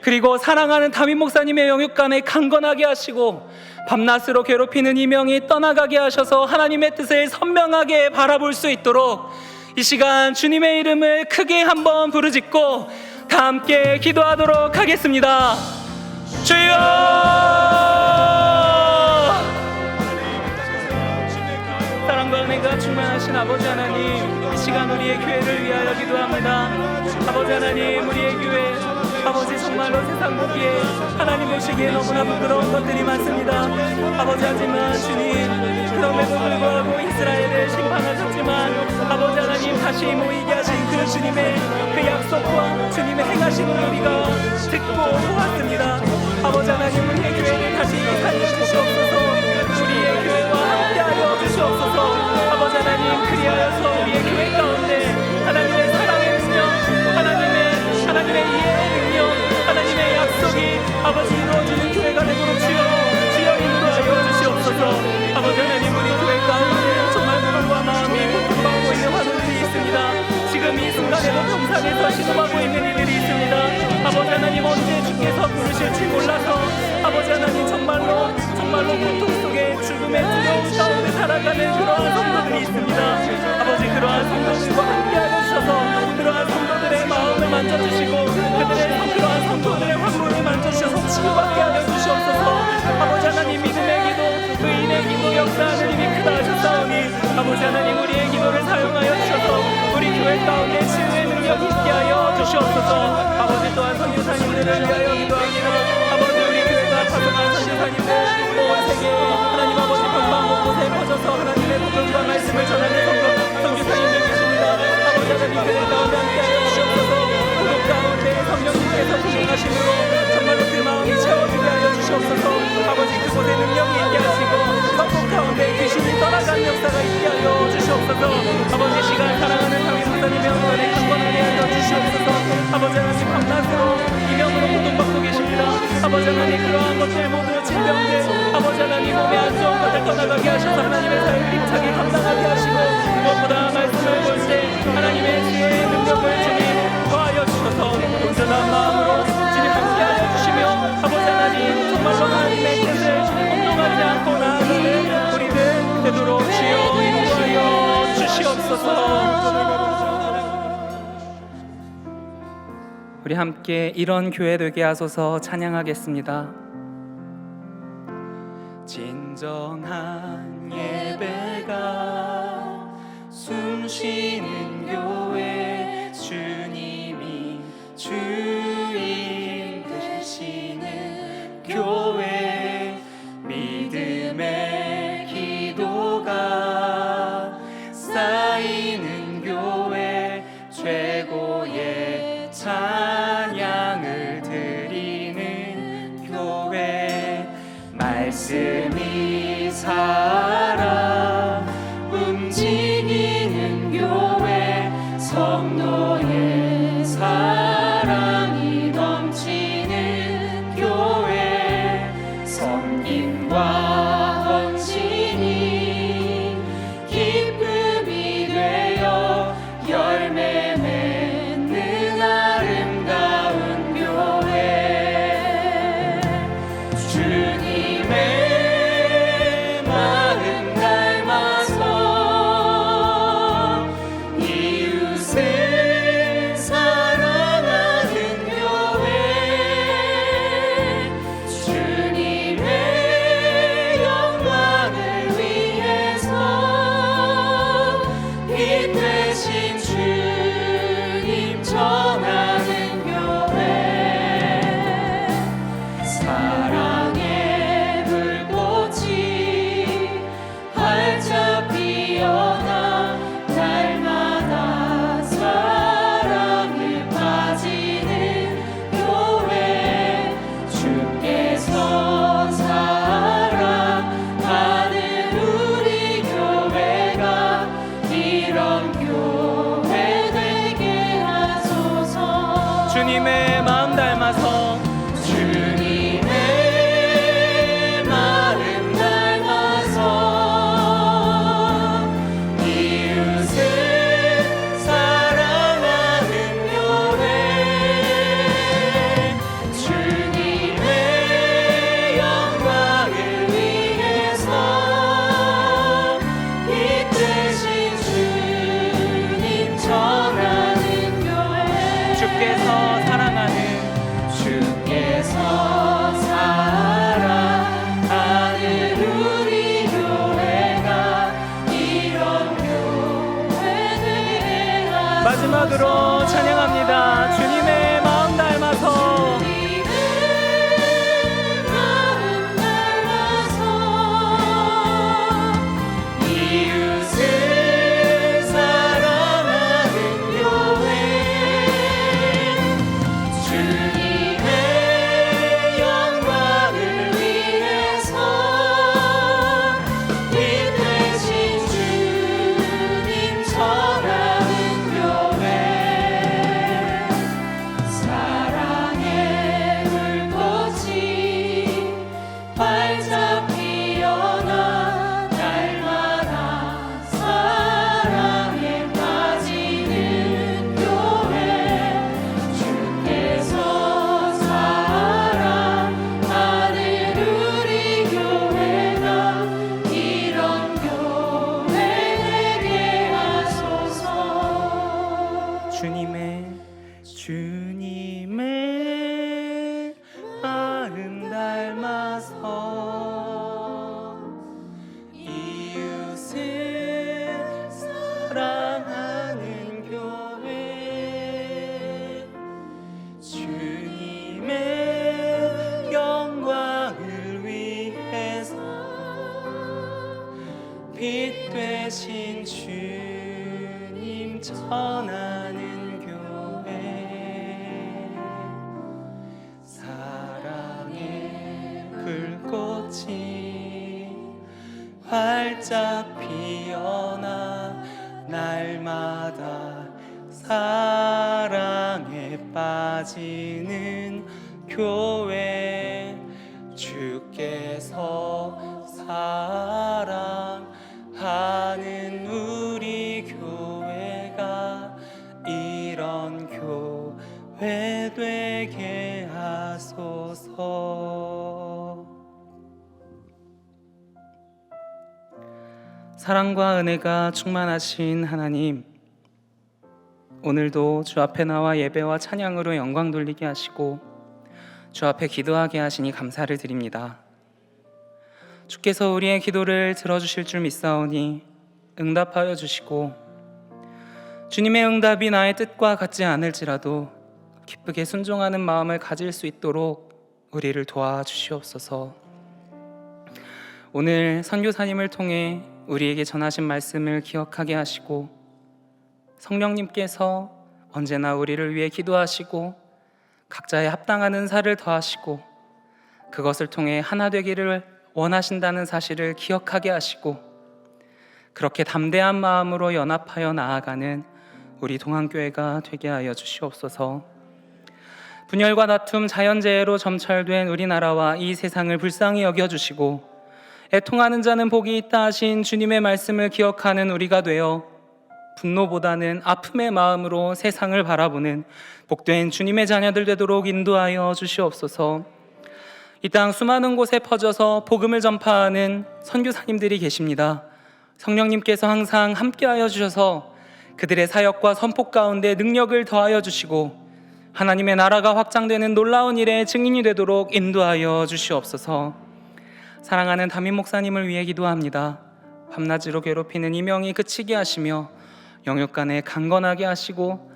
그리고 사랑하는 담임 목사님의 영육간에 강건하게 하시고 밤낮으로 괴롭히는 이명이 떠나가게 하셔서 하나님의 뜻을 선명하게 바라볼 수 있도록 이 시간 주님의 이름을 크게 한번 부르짖고 다 함께 기도하도록 하겠습니다. 주여! 사랑과 은혜가 충만하신 아버지 하나님, 이 시간 우리의 교회를 위하여 기도합니다. 아버지 하나님, 우리의 교회 아버지 정말로 세상 보기에 하나님 보시기에 너무나 부끄러운 것들이 많습니다. 아버지, 하지만 주님, 그럼에도 불구하고 이스라엘을 심판하셨지만 아버지 하나님 다시 모이게 하신 그 주님의 그 약속과 주님의 행하심을 우리가 듣고 보았습니다. 아버지 하나님, 우리의 교회를 다시 살려주시옵소서. 우리의 교회와 함께하여 주시옵소서. 아버지 하나님, 그리하여서 우리의 교회 가운데 하나님의 사랑의 능력, 하나님의 이해의 능력, 하나님의 약속이 아버지 이루어지는 교회가 되도록 주여 인도하여 주시옵소서. 아버지 하나님, 우리 교회 가운데 하는 그러한 성도들이 있습니다. 아버지, 그러한 성도들과 함께하여 주셔서 그러한 성도들의 마음을 만져주시고 그러한 성도들의 환부를 만져주셔서 치유받게 하여 주시옵소서. 아버지 하나님, 믿음의 기도, 의인의 기도 역사하는 힘이 크다 하셨사오니 아버지 하나님, 우리의 기도를 사용하여 주셔서 우리 교회 가운데 치유의 능력이 있게 하여 주시옵소서. 아버지, 또한 선교사님들을 위하여 기도합니다. 아버지, 우리 교회가 파송한 선교사님들 온 세계에 하나님 아버지 방방 곳곳에 퍼져서 하나님의 복음과 말씀을 전하는 선교사님들 계십니다. 아버지 하나님, 교회 가운데 함께하여 주시옵소서. 그곳 가운데 성령님께서 부정하심으로 정말로 그 마음이 채워지게 하여 주시옵소서. 아버지, 그곳에 능력이 있게 하시고 성국 가운데 귀신이 떠나가는 역사가 있게 하여 주시옵소서. 아버지, 시간 사랑하는 담임 목사님의 영광에 강건하게 하여 주시옵소서. 아버지 하나님, 밤낮으로 이명으로 고통받고 계십니다. 아버지 하나님, 그러한 것들 모두 질병들 아버지 하나님, 몸에 안 좋은 것들 떠나가게 하셔서 하나님의 사역을 힘차게 감당하게 하시고 무엇보다 말씀을 볼 때 하나님의 지혜의 능력을 주님 더하여 주셔서 온전한 마음으로 주님 함께하여 주시며 아버지 하나님, 정말로 하나님의 뜻을 혼동하지 않고 나아가는 우리들 되도록 주여 인도하여 주시옵소서. 우리 함께 이런 교회 되게 하소서 찬양하겠습니다. 진정한 예배가 숨쉬는 교회, 주님이 주인 되시는 교회, 믿음의 기도가 쌓이는 교회, 최고의 찬양을 드리는 교회, 말씀이 살아 움직이는 교회, 성도의 사랑이 넘치는 교회, 섬김과 헌신이 기쁨이 되어 열매 맺는 아름다운 교회, 주님의 마음 닮아서 이웃을 사랑하는 교회, 주님의 영광을 위해서 빛 되신 주님 전하는 교회, 사랑의 불꽃이 활짝 피어나 날마다 사랑을 빠지는 교회, 주께서 사랑하는 우리 교회가 이런 교회 되게 하소서. 주님의 마음 닮아서 주님의 마음 닮아서 이웃을 사랑하는 교회, 주님의 영광을 위해서 빛 되신 주님 전하는 교회, 주께서 사랑하는 우리 교회가 이런 교회 되게 하소서. 마지막으로 찬양합니다. 주님의 마음 닮아서 이웃을 사랑하는 교회, 주님의 영광을 위해서 빛 되신 주님 전하는 교회, 되신 주님 전하는 교회, 사랑의 불꽃이 활짝 피어나 날마다 사랑에 빠지는 교회, 주께서 사랑하는 우리 교회가 이런 교회 되게 하소서. 사랑과 은혜가 충만하신 하나님, 오늘도 주 앞에 나와 예배와 찬양으로 영광 돌리게 하시고 주 앞에 기도하게 하시니 감사를 드립니다. 주께서 우리의 기도를 들어주실 줄 믿사오니 응답하여 주시고, 주님의 응답이 나의 뜻과 같지 않을지라도 기쁘게 순종하는 마음을 가질 수 있도록 우리를 도와주시옵소서. 오늘 선교사님을 통해 우리에게 전하신 말씀을 기억하게 하시고, 성령님께서 언제나 우리를 위해 기도하시고 각자의 합당한 은사를 더하시고 그것을 통해 하나 되기를 원하신다는 사실을 기억하게 하시고, 그렇게 담대한 마음으로 연합하여 나아가는 우리 동안교회가 되게 하여 주시옵소서. 분열과 다툼, 자연재해로 점철된 우리나라와 이 세상을 불쌍히 여겨주시고 애통하는 자는 복이 있다 하신 주님의 말씀을 기억하는 우리가 되어 분노보다는 아픔의 마음으로 세상을 바라보는 복된 주님의 자녀들 되도록 인도하여 주시옵소서. 이 땅 수많은 곳에 퍼져서 복음을 전파하는 선교사님들이 계십니다. 성령님께서 항상 함께하여 주셔서 그들의 사역과 선포 가운데 능력을 더하여 주시고 하나님의 나라가 확장되는 놀라운 일의 증인이 되도록 인도하여 주시옵소서. 사랑하는 담임 목사님을 위해 기도합니다. 밤낮으로 괴롭히는 이명이 그치게 하시며 영육간에 강건하게 하시고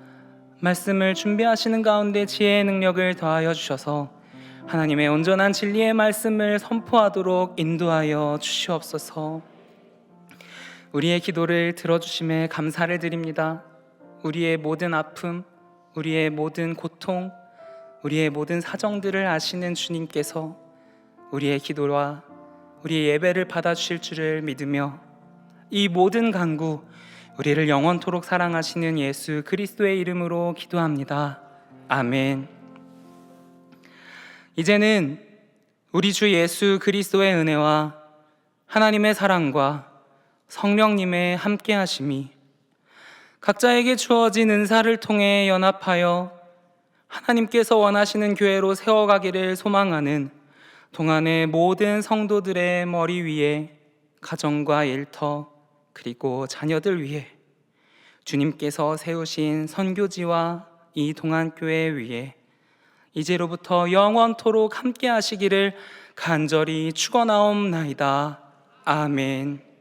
말씀을 준비하시는 가운데 지혜의 능력을 더하여 주셔서 하나님의 온전한 진리의 말씀을 선포하도록 인도하여 주시옵소서. 우리의 기도를 들어주심에 감사를 드립니다. 우리의 모든 아픔, 우리의 모든 고통, 우리의 모든 사정들을 아시는 주님께서 우리의 기도와 우리의 예배를 받아주실 줄을 믿으며 이 모든 간구 우리를 영원토록 사랑하시는 예수 그리스도의 이름으로 기도합니다. 아멘. 이제는 우리 주 예수 그리스도의 은혜와 하나님의 사랑과 성령님의 함께하심이 각자에게 주어진 은사를 통해 연합하여 하나님께서 원하시는 교회로 세워가기를 소망하는 동안의 모든 성도들의 머리 위에 가정과 일터 그리고 자녀들 위해 주님께서 세우신 선교지와 이 동안교회 위에 이제로부터 영원토록 함께 하시기를 간절히 축원하옵나이다. 아멘.